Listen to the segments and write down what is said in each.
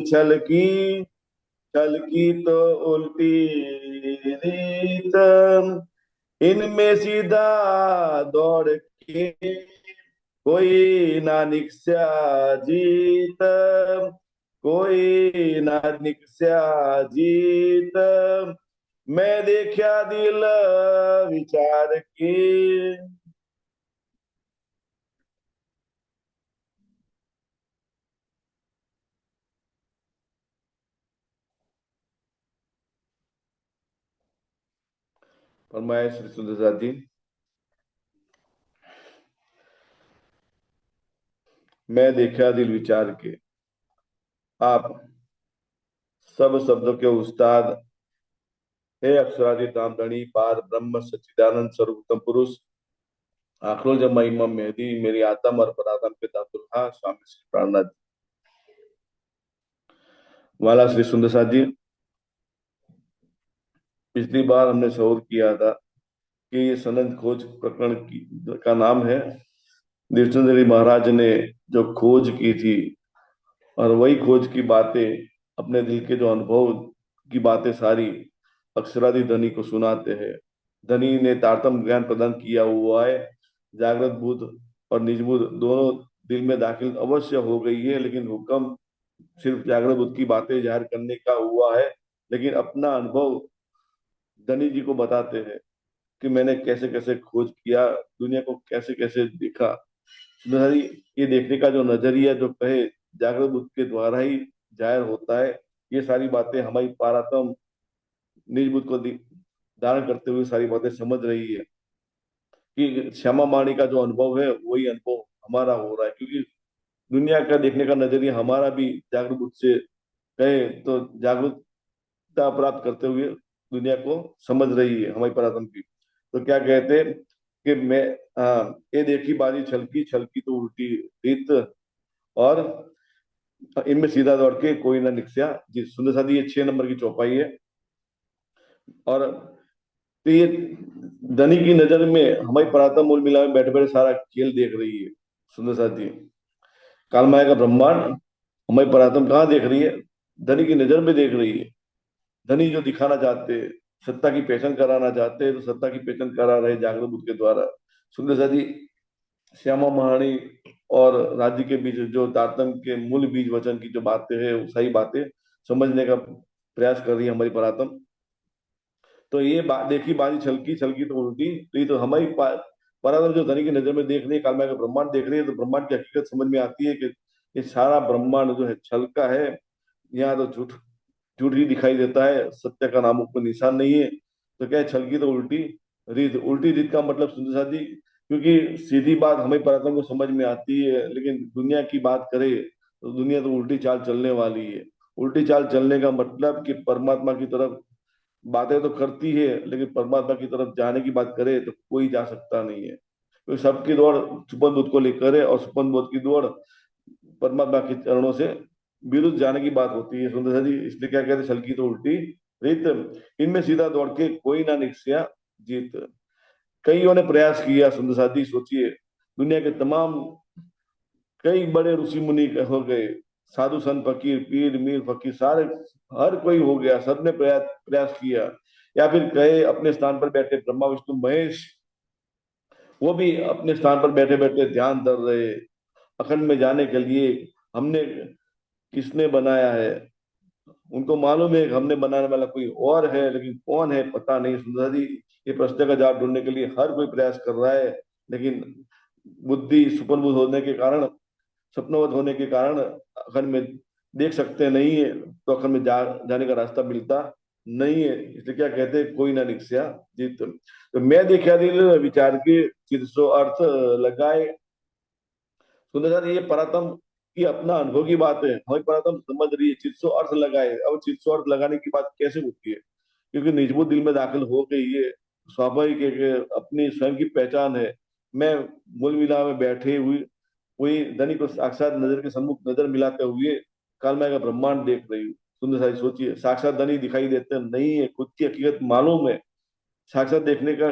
छलकी छलकी तो उल्टी रीत, इनमें सीधा दौड़ के कोई ना निकसा जीत, कोई ना निकसा जीत। मैं देखा दिल विचार के। फरमाए श्री सुंदर जी। मैं देखा दिल विचार के, आप सब शब्दों के उस्ताद, हे अक्षरादि धामधनी पार ब्रह्म सच्चिदानंद स्वरूपतम पुरुष, आखिरुल जमा इमाम मेहदी, मेरी आत्म और परात्म पिता दुल्हा स्वामी श्री प्राणनाथ वाला श्री सुंदर साथ जी। पिछली बार हमने शोर किया था कि ये सनद खोज प्रकरण का नाम है। देवचंद्र गिरी महाराज ने जो खोज की थी, और वही खोज की बातें, अपने दिल के जो अनुभव की बातें सारी अक्षरादि धनी को सुनाते हैं। धनी ने तारतम ज्ञान प्रदान किया हुआ है। जागृत बुद्ध और निज बुद्ध दोनों दिल में दाखिल अवश्य हो गई है, लेकिन हुक्म सिर्फ जागृत बुद्ध की बातें जाहिर करने का हुआ है। लेकिन अपना अनुभव धनी जी को बताते हैं कि मैंने कैसे कैसे खोज किया, दुनिया को कैसे कैसे देखा। सुधारी, ये देखने का जो नजरिया जो कहे जागृत बुद्ध के द्वारा ही जाहिर होता है। ये सारी बातें हमारी पारातम निज बुद्ध को धारण करते हुए सारी बातें समझ रही है कि श्यामा माणी का जो अनुभव है वही अनुभव हमारा हो रहा है, क्योंकि दुनिया का देखने का नजरिया हमारा भी जागरूक बुद्ध से कहे तो जागरूकता प्राप्त करते हुए दुनिया को समझ रही है हमारी पराक्रम की। तो क्या कहते हैं कि मैं, हाँ, ये देखी बाजी छलकी छलकी तो उल्टी रीत, और इनमें सीधा दौड़ के कोई ना निकसिया जी। सुंदर सादी, ये 6 नंबर की चौपाई है। और तो ये धनी की नजर में हमारी पराक्रम मूल मिला में बैठे बैठे सारा खेल देख रही है। सुंदर सादी, काल माया का ब्रह्मांड हमारी पराक्रम कहाँ देख रही है? धनी की नजर में देख रही है। धनी जो दिखाना चाहते हैं, सत्ता की पहचान कराना चाहते हैं, तो सत्ता की पहचान करा रहे जागृत बुद्ध के द्वारा। सुंदर सा जी, श्यामा महारानी और राज्य के बीच जो तारतम्य के मूल बीज वचन की जो बातें हैं, वो सही बातें समझने का प्रयास कर रही है हमारी परातम। तो ये बात देखी बाजी छलकी छलकी तो उल्टी, तो ये तो हमारी परातम जो धनी की नजर में देख रही है, कालमा का ब्रह्मांड देख रही है, तो ब्रह्मांड की हकीकत समझ में आती है कि ये सारा ब्रह्मांड जो है छल का है। यहाँ तो झूठ झूठ ही दिखाई देता है, सत्य का नामों को निशान नहीं है। तो क्या है, छल की तो उल्टी रीत। उल्टी रीत का मतलब सुंदर साथी, क्योंकि सीधी बात हमें पराक्रम को समझ में आती है, लेकिन दुनिया की बात करे तो दुनिया तो उल्टी चाल चलने वाली है। उल्टी चाल चलने का मतलब कि परमात्मा की तरफ बातें तो करती है, लेकिन परमात्मा की तरफ जाने की बात करे तो कोई जा सकता नहीं है, क्योंकि सबकी दौड़ सुपन बुद्ध को लेकर है, और सुपन बुद्ध की दौड़ परमात्मा के चरणों से विरुद्ध जाने की बात होती है। सुंदर जी, इसलिए क्या कहते हैं, छल की तो उल्टी रीत, इनमें सीधा दौड़ के कोई ना निकसिया जीत। कईयों ने प्रयास किया सुंदर साथी, सोचिए, दुनिया के तमाम कई बड़े ऋषि मुनि हो गए, साधु संत फकीर पीर मीर फकीर सारे, हर कोई हो गया, सबने प्रयास प्रयास किया। या फिर कहे अपने स्थान पर बैठे ब्रह्मा विष्णु महेश, वो भी अपने स्थान पर बैठे बैठे ध्यान धर रहे। अखंड में जाने के लिए हमने किसने बनाया है, उनको मालूम है कि हमने बनाने वाला कोई और है, लेकिन कौन है पता नहीं। सुंदर जी, ये प्रश्न का जवाब ढूंढने के लिए हर कोई प्रयास कर रहा है, लेकिन बुद्धि सुपरबुद्ध होने के कारण, स्वप्नवत होने के कारण अखंड में देख सकते नहीं है, तो अखंड में जाने का रास्ता मिलता नहीं है। इसलिए क्या कहते हैं, कोई ना निकसिया जीत। तो मैं देखा दिल विचार के चित सो अर्थ लगाए। सुंदर सर, ये परातम की अपना अनुभव की बात है, हमारी परातम समझ रही है, चित्सो अर्थ लगाए। अब चित्सो अर्थ लगाने की बात कैसे होती है? क्योंकि निजबुद्ध दिल में दाखिल हो गई है, स्वाभाविक है कि अपनी स्वयं की पहचान है। मैं मूल मिला में बैठे हुई वही धनी को साक्षात नजर के सम्मुख नजर मिलाते हुए कालमय का ब्रह्मांड देख रही हूँ। सुंदर सारी सोचिए, साक्षात धनी दिखाई देते नहीं है, खुद की हकीकत मालूम है, साक्षात देखने का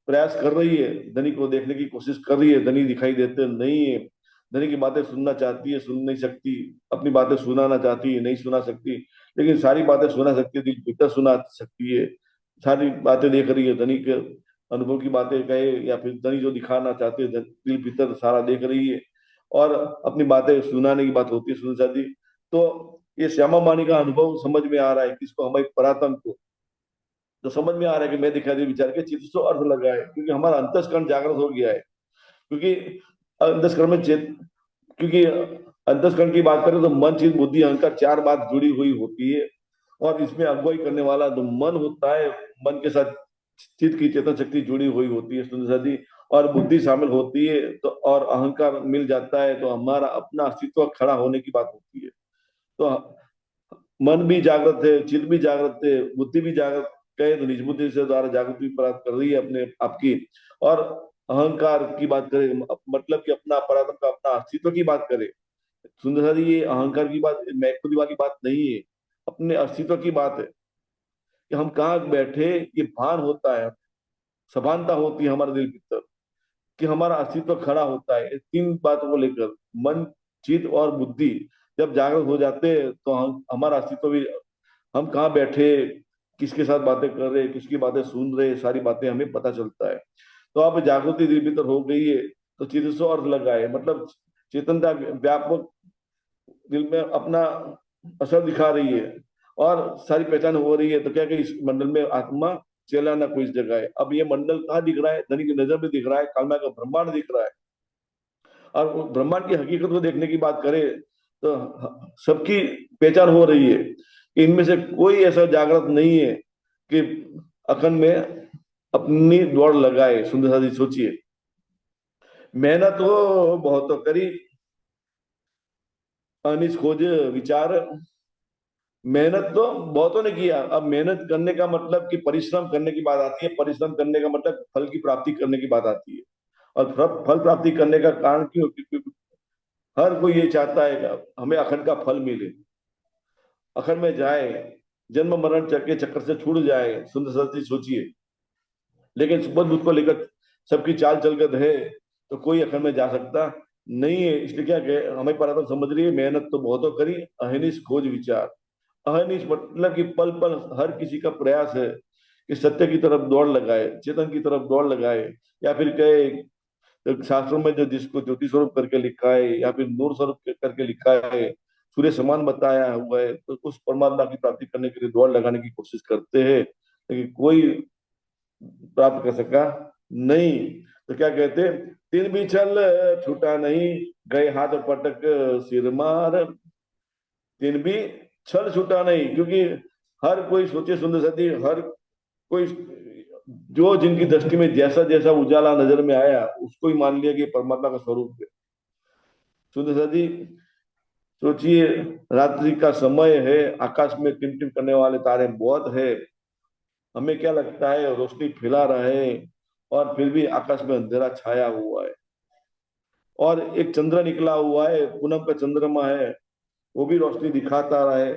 प्रयास कर रही है, धनी को देखने की कोशिश कर रही है, धनी दिखाई देते नहीं है। धनी की बातें सुनना चाहती है, सुन नहीं सकती। अपनी बातें सुनाना चाहती है, नहीं सुना सकती। लेकिन सारी बातें सुना सकती है, दिल भीतर सुना सकती है। सारी बातें देख रही है, धनी के अनुभव की बातें कहे या फिर धनी जो दिखाना चाहते हैं, दिल भीतर सारा देख रही है। और अपनी बातें सुनाने की बात होती है सुन साथी। तो ये श्यामा मानी का अनुभव समझ में आ रहा है किसको, हमारे परातम को। तो समझ में आ रहा है कि मैं दिखाई दे विचार के चित्त से अर्थ लगा है, क्योंकि हमारा अंतस्करण जागृत हो गया है। क्योंकि अंतस्करण में चेत क्योंकि अंतस्करण की बात करें तो मन, चित्त, बुद्धि, अहंकार, चार बात जुड़ी हुई होती है। और इसमें अगुवाई करने वाला जो मन होता है, मन के साथ चित्त की चेतन शक्ति जुड़ी हुई होती है सुंदर जी। और बुद्धि शामिल होती है तो, और अहंकार मिल जाता है तो हमारा अपना अस्तित्व खड़ा होने की बात होती है। तो मन भी जागृत है, चित्त भी जागृत है, बुद्धि भी जागृत कहे तो निज बुद्धि से द्वारा जागृति प्राप्त कर रही है अपने आपकी। और अहंकार की बात करें, मतलब कि अपना परात्म का अपना अस्तित्व की बात करें, सुंदर जी, ये अहंकार की बात, मैं खुद वाली बात नहीं है, अपने अस्तित्व की बात है। कि हम कहाँ बैठे, ये भान होता है, सभानता होती है हमारे दिल भीतर, कि हमारा अस्तित्व खड़ा होता है। इस तीन बातों को लेकर मन, चित्त और बुद्धि जब जागृत हो जाते हैं तो हम हमारा अस्तित्व भी, हम कहाँ बैठे, किसके साथ बातें कर रहे, किसकी बातें सुन रहे, सारी बातें हमें पता चलता है। तो अब जागृति दिल भीतर हो गई है तो चित्त से अर्थ लगा है, मतलब चेतनता व्यापक दिल में अपना असर दिखा रही है और सारी पहचान हो रही है। तो क्या कि इस मंडल में आत्मा चला ना कोई जगह है। अब ये मंडल कहाँ दिख रहा है, धनी की नजर में दिख रहा है, कालमा का ब्रह्मांड दिख रहा है। और वो ब्रह्मांड की हकीकत को देखने की बात करें तो सबकी पहचान हो रही है कि इनमें से कोई ऐसा जागृत नहीं है कि अखंड में अपनी दौड़ लगाए। सुंदर सा जी सोचिए, मेहनत हो बहुत करी, अनिस खोज विचार। मेहनत तो बहुतों ने किया। अब मेहनत करने का मतलब कि परिश्रम करने की बात आती है, परिश्रम करने का मतलब फल की प्राप्ति करने की बात आती है। और फल प्राप्ति करने का कारण क्यों, क्योंकि हर कोई ये चाहता है कि हमें अखंड का फल मिले, अखंड में जाए, जन्म मरण के चक्कर से छूट जाए। सुंदर सा सोचिए, लेकिन सुबह दूध को लेकर सबकी चाल चलकर है तो कोई अखंड में जा सकता नहीं है। इसलिए क्या कहे, हमें पराक्रम समझ रही है, मेहनत तो बहुतों करी, अहनिश खोज विचार। अहनिश मतलब कि पल पल हर किसी का प्रयास है कि सत्य की तरफ दौड़ लगाए, चेतन की तरफ दौड़ लगाए। या फिर कहे तो शास्त्रों में जो जिसको ज्योति स्वरूप करके लिखा है या फिर नूर स्वरूप करके लिखा है, सूर्य समान बताया हुआ है, तो उस परमात्मा की प्राप्ति करने के लिए दौड़ लगाने की कोशिश करते हैं, लेकिन कोई प्राप्त कर सका नहीं। तो क्या कहते, तीन भी छल छूटा नहीं, गए हाथ पटक सिर मार। तीन भी छल छूटा नहीं, क्योंकि हर कोई सोचे सुंदर सती, हर कोई जो जिनकी दृष्टि में जैसा जैसा उजाला नजर में आया उसको ही मान लिया कि ये परमात्मा का स्वरूप है। सुंदर सती सोचिए, रात्रि का समय है, आकाश में टिमटिम करने वाले तारे बहुत है, हमें क्या लगता है रोशनी फैला रहे हैं, और फिर भी आकाश में अंधेरा छाया हुआ है। और एक चंद्र निकला हुआ है, पूनम का चंद्रमा है, वो भी रोशनी दिखाता रहा है,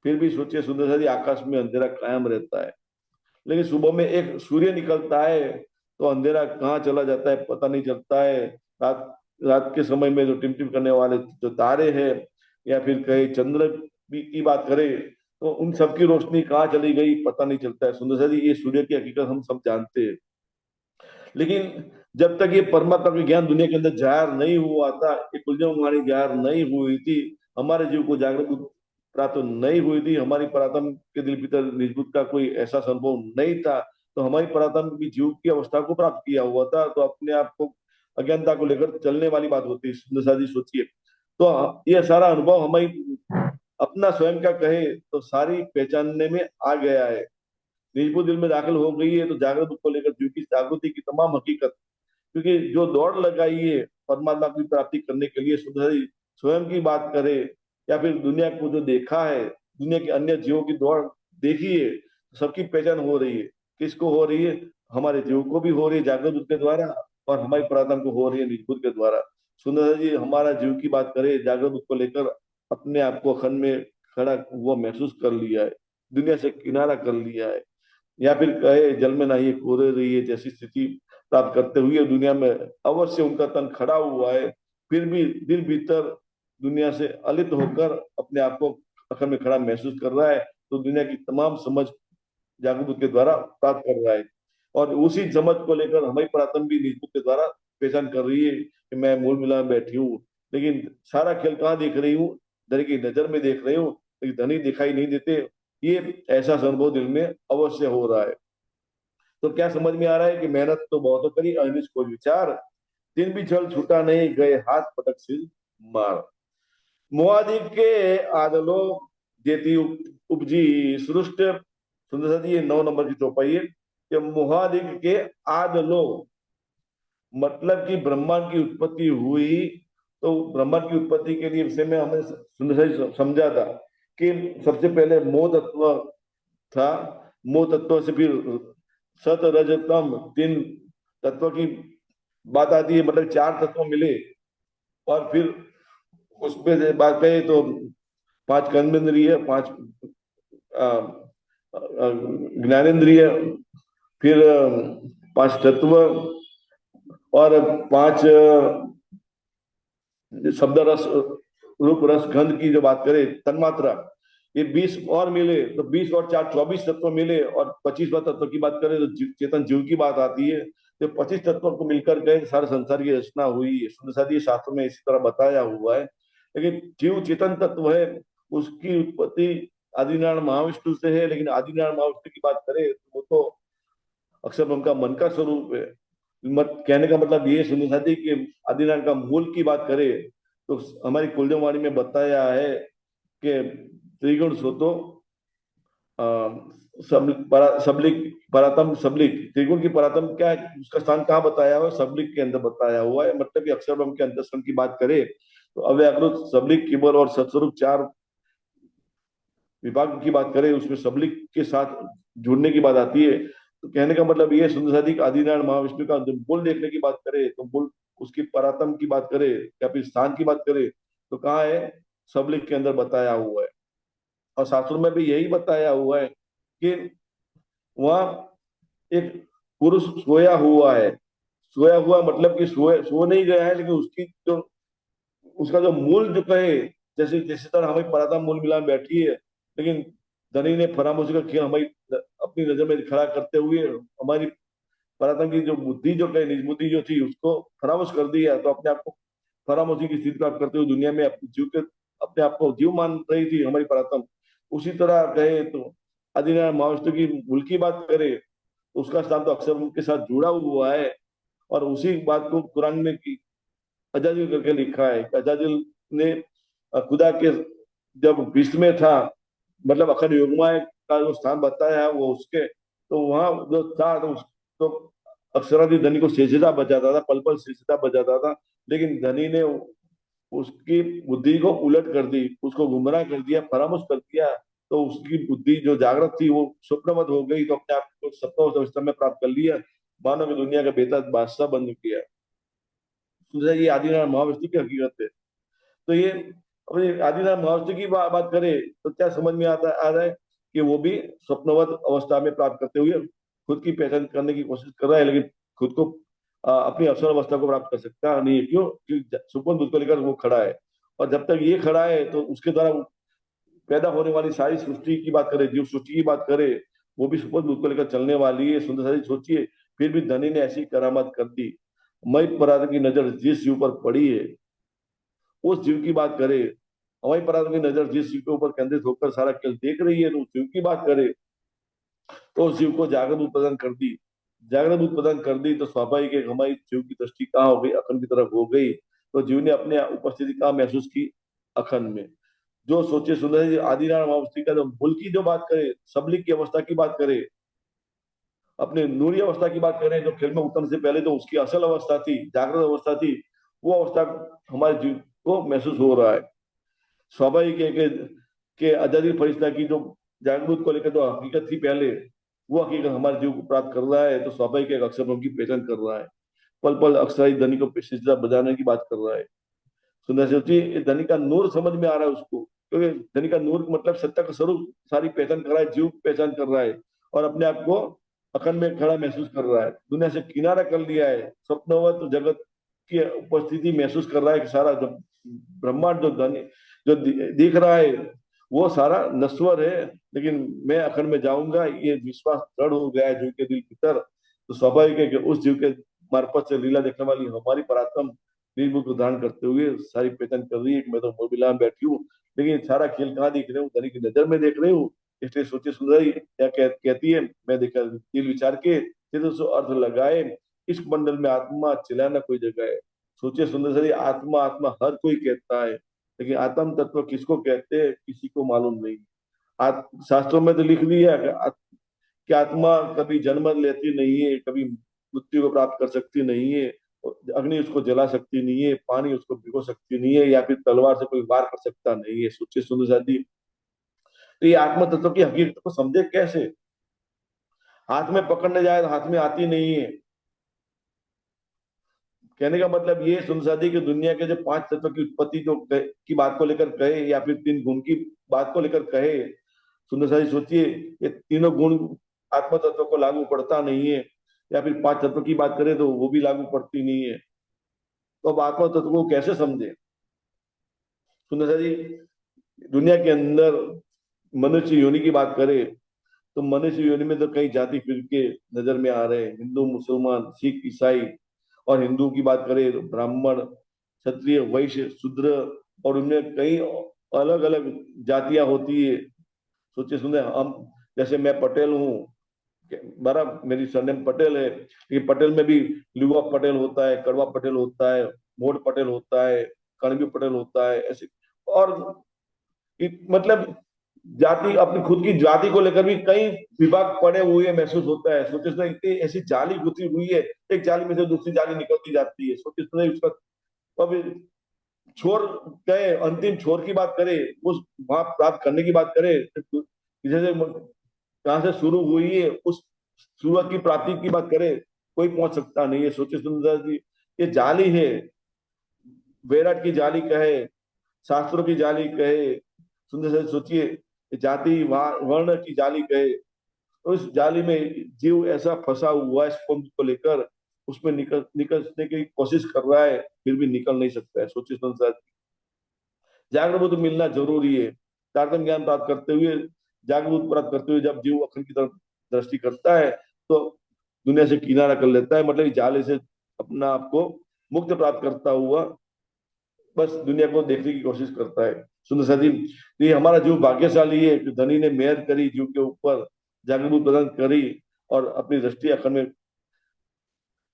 फिर भी सोचिए सुंदर सा जी, आकाश में अंधेरा कायम रहता है। लेकिन सुबह में एक सूर्य निकलता है तो अंधेरा कहाँ चला जाता है पता नहीं चलता है। रात रात के समय में जो टिमटिम करने वाले जो तारे हैं, या फिर कहीं चंद्र भी की बात करें तो उन सबकी रोशनी कहाँ चली गई पता नहीं चलता है। सुंदर सा जी, ये सूर्य की हकीकत हम सब जानते हैं। लेकिन जब तक ये परमात्मा का ज्ञान दुनिया के अंदर जाहिर नहीं हुआ था, ये कुलजम हमारी जाहिर नहीं हुई थी, हमारे जीव को जागृत प्राप्त नहीं हुई थी, हमारी परात्म के दिल भीतर निजबुद्ध का कोई ऐसा संभव नहीं था, तो हमारी परात्म भी जीव की अवस्था को प्राप्त किया हुआ था, तो अपने आप को अज्ञानता को लेकर चलने वाली बात होती है। सुंदर सा जी सोचिए, तो ये सारा अनुभव हमारी अपना स्वयं का कहे तो सारी पहचानने में आ गया है, निजबुद्ध दिल में दाखिल हो गई है। तो जागृत को लेकर जीव की जागृति की तमाम हकीकत, क्योंकि जो दौड़ लगाई है परमात्मा की प्राप्ति करने के लिए, सुधरी स्वयं की बात करे या फिर दुनिया को जो देखा है, दुनिया के अन्य जीवों की दौड़ देखी है, सबकी पहचान हो रही है। किसको हो रही है, हमारे जीव को भी हो रही है जागृत बुद्ध के द्वारा, और हमारी प्रार्थना को हो रही है निज बुद्ध के द्वारा। सुंदर जी, हमारा जीव की बात करें, जागृत बुद्ध को लेकर अपने आप को अखंड में खड़ा हुआ महसूस कर लिया है, दुनिया से किनारा कर लिया है। या फिर कहे जल में नहाइए कोरे रहिए जैसी स्थिति प्राप्त करते हुए दुनिया में अवश्य उनका तन खड़ा हुआ है। फिर भी दिल भीतर दुनिया से अलिप्त होकर अपने आप को अखंड में खड़ा महसूस कर रहा है, तो दुनिया की तमाम समझ जागरूक के द्वारा प्राप्त कर रहा है। और उसी समझ को लेकर हमारी प्राथमिक भी निजबुद्ध के द्वारा पहचान कर रही है कि मैं मूल मिला में बैठी हूँ, लेकिन सारा खेल कहाँ देख रही हूँ? धनी की नजर में देख रही हूँ, लेकिन धनी दिखाई नहीं देते। ये ऐसा अनुभव दिल में अवश्य हो रहा है। तो क्या समझ में आ रहा है कि मेहनत तो बहुत करी, अनिष्ट को विचार, दिन भी छल छूटा नहीं, गए हाथ पटक सिर मार। मुआदिक के आदलो देती उपजी सृष्ट। सुंदर सा ये 9 नंबर की चौपाई है कि मुहादिक के आदलो, मतलब कि ब्रह्मांड की उत्पत्ति हुई। तो ब्रह्मांड की उत्पत्ति के लिए विषय में हमने सुंदर सा समझा था कि सबसे पहले मोह तत्व था। मोह तत्व से फिर सत रज तम, तीन तत्व की बात आती है, मतलब 4 तत्व मिले। और फिर उसमें से बात करें तो 5 कर्मेंद्रिय, 5 ज्ञानेन्द्रिय, फिर 5 तत्व, और 5 शब्द रस, रूप रस गंध की जो बात करें, तन्मात्रा, ये 20 और मिले तो 20 और 4 24 तत्व मिले। और 25वां तत्व की बात करें तो चेतन जीव की बात आती है। तो 25 तत्वों को मिलकर गए सारे संसार की रचना हुई है। सुंदर शास्त्र में इसी तरह बताया हुआ है। लेकिन जीव चेतन तत्व है, उसकी उत्पत्ति आदिनारायण महाविष्णु से है। लेकिन आदिनारायण महाविष्णु की बात करें तो वो तो अक्षर ब्रह्म का मन का स्वरूप है। कहने का मतलब ये सुनी साथी कि आदिनारायण का मूल की बात करें तो हमारी कुलदेव वाणी में बताया है कि त्रिगुण सोतो सबलिक परातम सबलिक। त्रिगुण की परातम क्या है, उसका स्थान कहाँ बताया हुआ है? सबलिक के अंदर बताया हुआ है। मतलब कि अक्षर ब्रह्म के अंतस्करण की बात करें तो अव्याकृत सबलिक किबल और सत्स्वरूप 4 विभाग की बात करें, उसमें सबलिक के साथ जुड़ने की बात आती है। तो कहने का मतलब ये सुंदर साधिक आदिनारायण महाविष्णु का जब मूल देखने की बात करें तो मूल उसकी परातम की बात करें या फिर स्थान की बात करें तो कहाँ है? सबलिक के अंदर बताया हुआ है। और शास्त्रों में भी यही बताया हुआ है कि वहां एक पुरुष सोया हुआ है। सोया हुआ मतलब कि सो नहीं गया है, लेकिन उसकी जो उसका जो मूल जो कहे, जैसे जैसे तरह हमारी पराता मूल मिला में बैठी है, लेकिन धनी ने फरामोशी का खेल हमारी अपनी नजर में खड़ा करते हुए हमारी परातम की जो बुद्धि जो कहे, निज बुद्धि जो थी उसको फरामोश कर दिया। तो अपने आप को फरामोशी की स्थिति प्राप्त करते हुए दुनिया में अपने जीव के अपने आप को जीव मान रही थी हमारी परातम। उसी तरह कहे तो आदिनारायण महाविष्णु की मूल की बात करें तो उसका स्थान तो अक्षर के साथ जुड़ा हुआ है। और उसी बात को कुरान में की अजाजिल करके लिखा है। अजाजिल ने खुदा के जब विश्व में था, मतलब अखंड युग्माय का जो स्थान बताया है वो उसके, तो वहां जो था तो अक्षराधि धनी को सेजदा बजाता था, पल पल सेजदा बजाता था। लेकिन धनी ने उसकी बुद्धि को उलट कर दी, उसको गुमराह कर दिया, परामर्श कर दिया। तो उसकी बुद्धि जो जागृत थी वो स्वप्नवत हो गई, तो अपने आप को सप्तम अवस्था में प्राप्त कर लिया, मानव की दुनिया का बेहतर बादशाह बन गया। तो ये आदिनारायण महाविष्णु की हकीकत है। तो ये अपनी आदिनारायण महाविष्णु की बात करें तो क्या समझ में आ रहा है कि वो भी स्वप्नवत अवस्था में प्राप्त करते हुए खुद की पहचान करने की कोशिश कर रहा है, लेकिन खुद को अपनी अवसर अवस्था को प्राप्त कर सकता नहीं है। क्यों? क्योंकि सुपन बुद्ध को लेकर वो खड़ा है। और जब तक ये खड़ा है तो उसके द्वारा पैदा होने वाली सारी सृष्टि की बात करें, जीव सृष्टि की बात करें, वो भी सुपन बुद्ध को लेकर चलने वाली है। सुंदर सारी सोचिए, फिर भी धनी ने ऐसी करामत कर दी। मई पराध की नजर जिस जीव पर पड़ी है उस जीव की बात करें, हमारी पराध की नजर जिस जीव के ऊपर केंद्रित होकर सारा खेल देख रही है तो उस जीव की बात करें तो उस जीव को जागृत उत्पादन कर दी। जागृत उत्पादन कर दी तो स्वाभाविक है हमारी जीव की दृष्टि कहाँ हो गई? अखंड की तरफ हो गई। तो जीव ने अपने उपस्थिति कहाँ महसूस की? अखंड में। जो सोचे सुंदर जी आदिनारायण अवस्थी का जो मूल की जो बात करें, सबलिक की अवस्था की बात करें, अपने नूरी अवस्था की बात करें, जो खेल में उतरने से पहले जो उसकी असल अवस्था थी, जागृत अवस्था थी, वो अवस्था हमारे जीव को महसूस हो रहा है। स्वाभाविक है कि आजादी फरिश्ता की जो जागरूक को लेकर जो हकीकत थी पहले, वो हकीकत हमारे जीव को प्राप्त कर रहा है। तो स्वाभाविक है अक्षर ब्रह्म की पहचान कर रहा है। पल पल अक्षराई धनी को सिलसिला बजाने की बात कर रहा है। सुंदर सोचिए, धनी का नूर समझ में आ रहा है उसको, क्योंकि धनी का नूर मतलब सत्ता का स्वरूप सारी पहचान कर रहा है, जीव पहचान कर रहा है और अपने आप को अखंड में खड़ा महसूस कर रहा है। दुनिया से किनारा कर लिया है, स्वप्नवत जगत की उपस्थिति महसूस कर रहा है कि सारा जब ब्रह्मांड जो धन जो दिख रहा है वो सारा नश्वर है, लेकिन मैं अखंड में जाऊंगा, ये विश्वास दृढ़ हो गया है जीव के दिल भीतर। तो स्वाभाविक है कि उस जीव के मार्फत से लीला देखने वाली हमारी पराक्रम निर्भुल को धारण करते हुए सारी पहचान कर रही है कि मैं तो मोबिला में बैठी हूँ, लेकिन सारा खेल कहाँ दिख रहे हूँ, धनी की नजर में देख रही हूँ। इसलिए सोचे सुंदरी क्या कहती है, मैं देखा दिल विचार के सिर सो अर्थ लगाए, इस मंडल में आत्मा चिल्लाना कोई जगह है। सोचिए सुंदर सरी, आत्मा आत्मा हर कोई कहता है, लेकिन आत्म तत्व किसको कहते हैं किसी को मालूम नहीं। शास्त्रों में तो लिख दिया कि आत्मा कभी जन्म लेती नहीं है, कभी मृत्यु को प्राप्त कर सकती नहीं है, अग्नि उसको जला सकती नहीं है, पानी उसको भिगो सकती नहीं है, या फिर तलवार से कोई वार कर सकता नहीं है। सोचिए सुंदर साथी, तो ये आत्म तत्व की हकीकत को समझे कैसे? हाथ में पकड़ने जाए तो हाथ में आती नहीं है। कहने का मतलब ये सुनसादी की दुनिया के जो पांच तत्व की उत्पत्ति की बात को लेकर कहे, या फिर तीन गुण की बात को लेकर कहे, सुंदर सादी सोचिए, ये तीनों गुण आत्म तत्व को लागू पड़ता नहीं है, या फिर पांच तत्व की बात करें तो वो भी लागू पड़ती नहीं है। तो अब आत्म तत्व को कैसे समझे? सुंदर सादी, दुनिया के अंदर मनुष्य योनि की बात करें तो मनुष्य योनि में तो कई जाति फिरके नजर में आ रहे हैं, हिंदू मुसलमान सिख ईसाई। और हिंदू की बात करें तो ब्राह्मण क्षत्रिय वैश्य शूद्र, और उनमें कई अलग अलग जातियां होती है। सोचिए सुने, हम जैसे मैं पटेल हूँ, बराबर मेरी सरनेम पटेल है, लेकिन पटेल में भी लिवा पटेल होता है, कड़वा पटेल होता है, मोड़ पटेल होता है, कणबी पटेल होता है, ऐसे। और मतलब जाति, अपनी खुद की जाति को लेकर भी कई विभाग पड़े हुए महसूस होता है। सोचिए सुनिए, इतनी ऐसी जाली गुथी हुई है, एक जाली में से दूसरी जाली निकलती जाती है। सोचिए सुनिए उसका, अब छोर गए, अंतिम छोर की बात करें, उस वहां प्राप्त करने की बात करें तो जैसे कहां से शुरू हुई है उस शुरुआत की प्राप्ति की बात करें, कोई पहुंच सकता नहीं है। सोचिए सुंदर जी, ये जाली है, वैराट की जाली कहे, शास्त्रों की जाली कहे, सुंदर से सोचिए, जाति वर्ण की जाली कहे, उस जाली में जीव ऐसा फंसा हुआ है स्पर्म को लेकर, उसमें निकलने की कोशिश कर रहा है, फिर भी निकल नहीं सकता है। सोचिए संसार, जागरूक मिलना जरूरी है। तारतम्य ज्ञान प्राप्त करते हुए, जागरूक प्राप्त करते हुए जब जीव अखंड की तरफ दृष्टि करता है तो दुनिया से किनारा कर लेता है, मतलब जाले से अपना आपको मुक्त प्राप्त करता हुआ बस दुनिया को देखने की कोशिश करता है। सुंदर साथी, ये हमारा जीव भाग्यशाली है कि धनी ने मेहर करी जीव के ऊपर, जागरूक प्रदान करी और अपनी दृष्टि अखंड में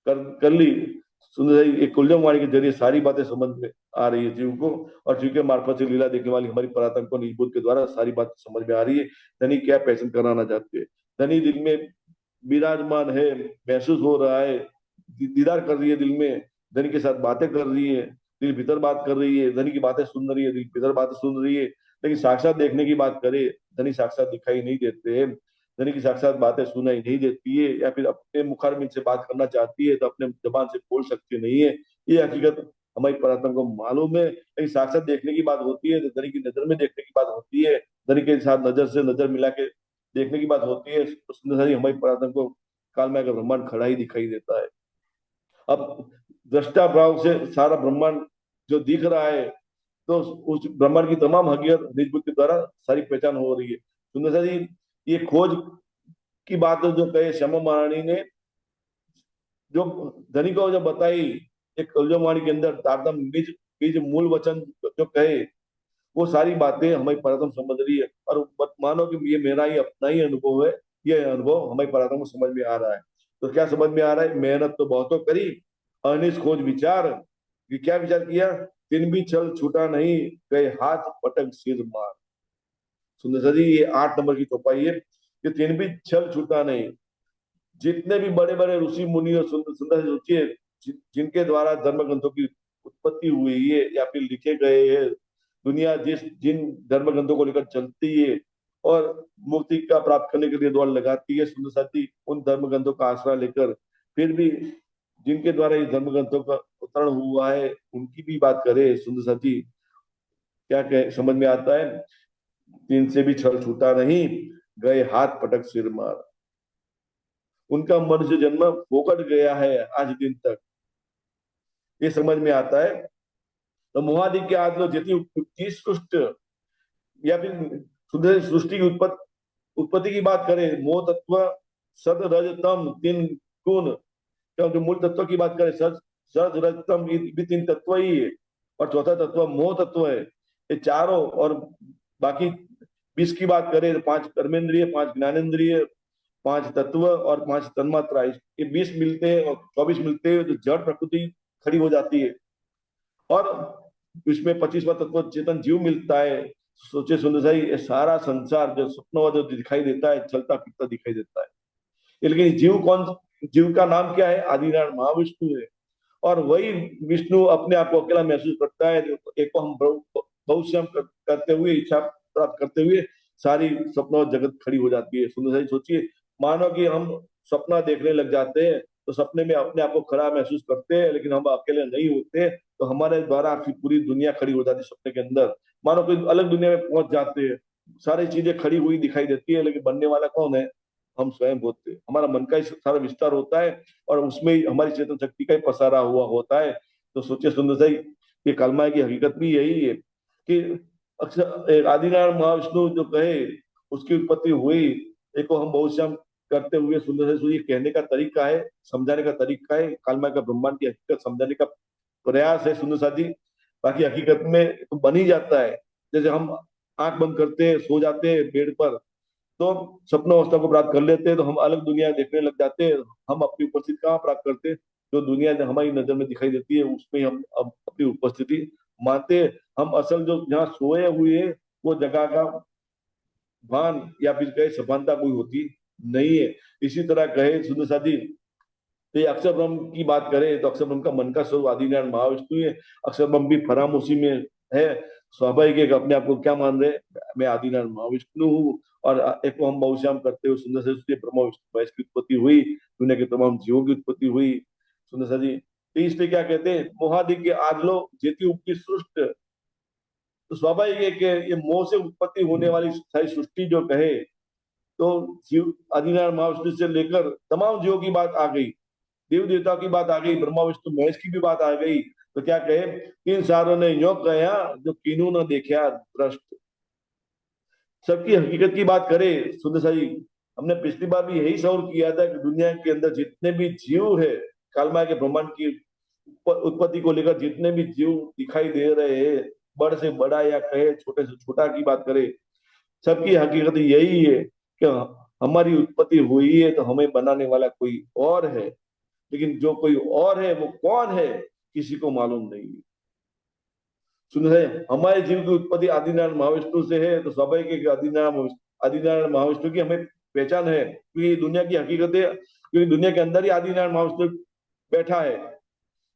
कर ली। सुंदर जी, एक कुलजम वाणी के जरिए सारी बातें समझ में आ रही है जीव को, और जीव के मार्फत से लीला देखने वाली हमारी परात्म को निबोध के द्वारा सारी बातें समझ में आ रही है। धनी क्या पहचान कराना चाहते हैं? धनी दिल में विराजमान है, महसूस हो रहा है, दीदार कर रही है दिल में, धनी के साथ बातें कर रही है, दिल भीतर बात कर रही है, धनी की बातें सुन रही है, दिल भीतर बातें सुन रही है। लेकिन साक्षात देखने की बात करे, धनी साक्षात दिखाई नहीं देते हैं, धनी की साक्षात बातें सुनाई नहीं देती है, या फिर अपने मुखारबिंद से बात करना चाहती है तो अपने जबान से बोल सकती नहीं है। ये हकीकत हमारी परात्मा को मालूम है, लेकिन साक्षात देखने की बात होती है तो धनी की नजर में देखने की बात होती है, धनी के साथ नजर से नजर मिला के देखने की बात होती है। तो सुंदर सारी हमारी परात्मा को काल में अगर ब्रह्मांड खड़ा ही दिखाई देता है। अब दृष्टा भाव से सारा ब्रह्मांड जो दिख रहा है, तो उस ब्रह्मांड की तमाम हकीकत निज बुद्धि के द्वारा सारी पहचान हो रही है। सुंदर सारी, ये खोज की बात जो कहे श्यामा महारानी ने, जो धनी को जब बताई, एक कलजोवाणी के अंदर तारतम बीज बीज मूल वचन जो कहे, वो सारी बातें हमारी पराक्रम समझ रही है। और मानो कि ये मेरा ही अपना ही अनुभव है, ये अनुभव हमारी पराक्रम को समझ में आ रहा है। तो क्या समझ में आ रहा है? मेहनत तो बहुतों करी, अनिस खोज विचार, कि क्या विचार किया? दिन भी छल छूटा नहीं, गए हाथ पटक सिर मार। सुंदर सा जी, ये 8 नंबर की चौपाई है कि दिन भी छल छूटा नहीं। जितने भी बड़े बड़े ऋषि मुनि और सुंदर सुंदर सोचिए, जिनके द्वारा धर्म ग्रंथों की उत्पत्ति हुई है या फिर लिखे गए हैं, दुनिया जिन धर्म ग्रंथों को लेकर चलती है और मुक्ति का प्राप्त करने के लिए द्वार लगाती है, सुंदर साथी उन धर्म ग्रंथों का आसरा लेकर, फिर भी जिनके द्वारा इस धर्म ग्रंथों का अवतरण हुआ है उनकी भी बात करें सुंदर साथी, क्या कह समझ में आता है? तीन से भी छल छूटा नहीं, गए हाथ पटक सिर मार। उनका मनुष्य जन्म फोकट गया है आज दिन तक। ये समझ में आता है। तो मोहादि के आदलो जति उत्पत्ति सृष्टि, या फिर सुंदर सृष्टि की उत्पत्ति की बात करें, मोह तत्व सद रज तम तीन गुण, जो मूल तत्व की बात करें, सद सद रज तम, ये भी तीन तत्व ही है। और चौथा तत्व मोह तत्व है। ये चारों, और बाकी 20 की बात करें तो 5 कर्मेंद्रिय, 5 ज्ञानेन्द्रिय, 5 तत्व और 5 तन्मात्रा, ये 20 मिलते हैं और 24 मिलते हैं तो जड़ प्रकृति खड़ी हो जाती है। और इसमें 25वां तत्व चेतन जीव मिलता है। सोचे सुंदर साई, ये सारा संसार जो स्वप्न जो दिखाई देता है, चलता फिरता दिखाई देता है, लेकिन जीव कौन, जीव का नाम क्या है? आदिनारायण महाविष्णु है। और वही विष्णु अपने आप को अकेला महसूस करता है। एक को हम बहुश्याम करते हुए, इच्छा प्राप्त करते हुए सारी सपना जगत खड़ी हो जाती है। सुंदर साई सोचिए, मानो कि हम सपना देखने लग जाते हैं तो सपने में अपने आप को खड़ा महसूस करते हैं, लेकिन हम अकेले नहीं होते, तो हमारे द्वारा फिर पूरी दुनिया खड़ी हो जाती है सपने के अंदर। मानो कोई अलग दुनिया में पहुंच जाते हैं, सारी चीजें खड़ी हुई दिखाई देती है, लेकिन बनने वाला कौन है? हम स्वयं होते हैं। हमारा मन का ही सारा विस्तार होता है और उसमें ही हमारी चेतन शक्ति का ही पसारा हुआ होता है। तो सोचिए सुंदर साई, ये कालमाय की हकीकत भी यही है कि अक्सर आदिनारायण महाविष्णु जो कहे, उसकी उत्पत्ति हुई। एक को हम बहुत करते हुए, सुंदर से ये कहने का तरीका है, समझाने का तरीका है, कालमाय का ब्रह्मांड की हकीकत समझाने का प्रयास है सुंदर साथी। बाकी हकीकत में तो बन ही जाता है। जैसे हम आंख बंद करते हैं, सो जाते हैं बेड पर, तो सपना अवस्था को प्राप्त कर लेते हैं, तो हम अलग दुनिया देखने लग जाते हैं। हम अपनी उपस्थिति कहाँ प्राप्त करते हैं? जो दुनिया हमारी नजर में दिखाई देती है, उसमें हम अब अपनी उपस्थिति मानते हैं। हम असल जो जहाँ सोए हुए हैं, वो जगह का भान या फिर कहे सभानता कोई होती नहीं है। इसी तरह कहे सुंदर साथी, तो ये अक्षर ब्रह्म की बात करें तो अक्षर ब्रह्म का मन का स्वरूप आदिनारायण महाविष्णु है। अक्षर ब्रह्म भी फरामोशी में है। स्वाभाविक है कि अपने आप को क्या मान रहे हैं? मैं आदिनारायण महाविष्णु हूँ। और एक को हम बहुश्याम करते हुए सुंदर से ब्रह्मा विष्णु महेश की उत्पत्ति हुई, दुनिया के तमाम जीवों की उत्पत्ति हुई। सुंदर सा जी, तो इसलिए क्या कहते हैं, मोहादि के आदलो जेती उपकी सृष्टि। तो स्वाभाविक है कि ये मोह से उत्पत्ति होने वाली सारी सृष्टि जो कहे, तो जीव आदिनारायण महाविष्णु से लेकर तमाम जीवों की बात आ गई, देव देवता की बात आ गई, ब्रह्मा विष्णु महेश की भी बात आ गई। तो क्या कहे, तीन सारों ने यो कहा जो किन्नू न देखा दृष्ट। सबकी हकीकत की बात करें सुंदर सा जी, हमने पिछली बार भी यही सवाल किया था कि दुनिया के अंदर जितने भी जीव है, कालमाय के ब्रह्मांड की उत्पत्ति को लेकर जितने भी जीव दिखाई दे रहे हैं, बड़े से बड़ा या कहे छोटे से छोटा की बात करें, सबकी हकीकत यही है कि हमारी उत्पत्ति हुई है तो हमें बनाने वाला कोई और है। लेकिन जो कोई और है वो कौन है, किसी को मालूम नहीं है। सुन रहे हैं? हमारे जीव की उत्पत्ति आदिनारायण महाविष्णु से है, तो स्वाभाविक है कि आदिनारायण महाविष्णु की हमें पहचान है, क्योंकि दुनिया की हकीकत है, क्योंकि दुनिया के अंदर ही आदिनारायण महाविष्णु बैठा है,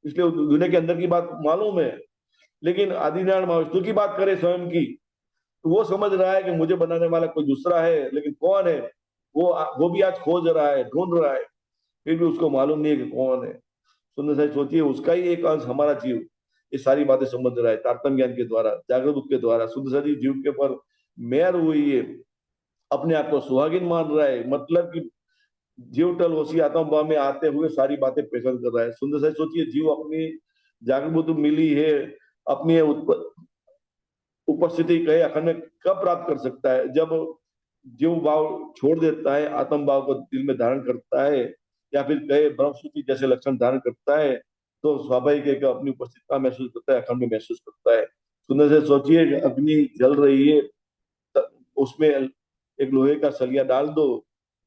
इसलिए दुनिया के अंदर की बात मालूम है। लेकिन आदिनारायण महाविष्णु की बात करें स्वयं की, तो वो समझ रहा है कि मुझे बनाने वाला कोई दूसरा है, लेकिन कौन है वो भी आज खोज रहा है, ढूंढ रहा है, फिर भी उसको मालूम नहीं है कि कौन है। सुंदर साहब सोचिए, उसका ही एक अंश हमारा जीव ये सारी बातें समझ रहा है, तारतम्य ज्ञान के द्वारा, जागृत बुद्ध के द्वारा। सुंदर साहब जी जीव के ऊपर मेहर हुई है, अपने आप को सुहागिन मान रहा है, मतलब कि जीव टल होशी आत्मा भाव में आते हुए सारी बातें प्रेजेंट कर रहा है। सुंदर साहब सोचिए, जीव अपनी जागृत बुद्ध मिली है, अपनी उपस्थिति कहे अखंड में कब प्राप्त कर सकता है? जब जीव भाव छोड़ देता है, आत्म भाव को दिल में धारण करता है, या फिर कहे ब्रह्मश्रुति जैसे लक्षण धारण करता है, तो स्वाभाविक है कि अपनी उपस्थिति का महसूस करता है, अखंड में महसूस करता है। सुंदर से सोचिए, अग्नि जल रही है, उसमें एक लोहे का सलिया डाल दो,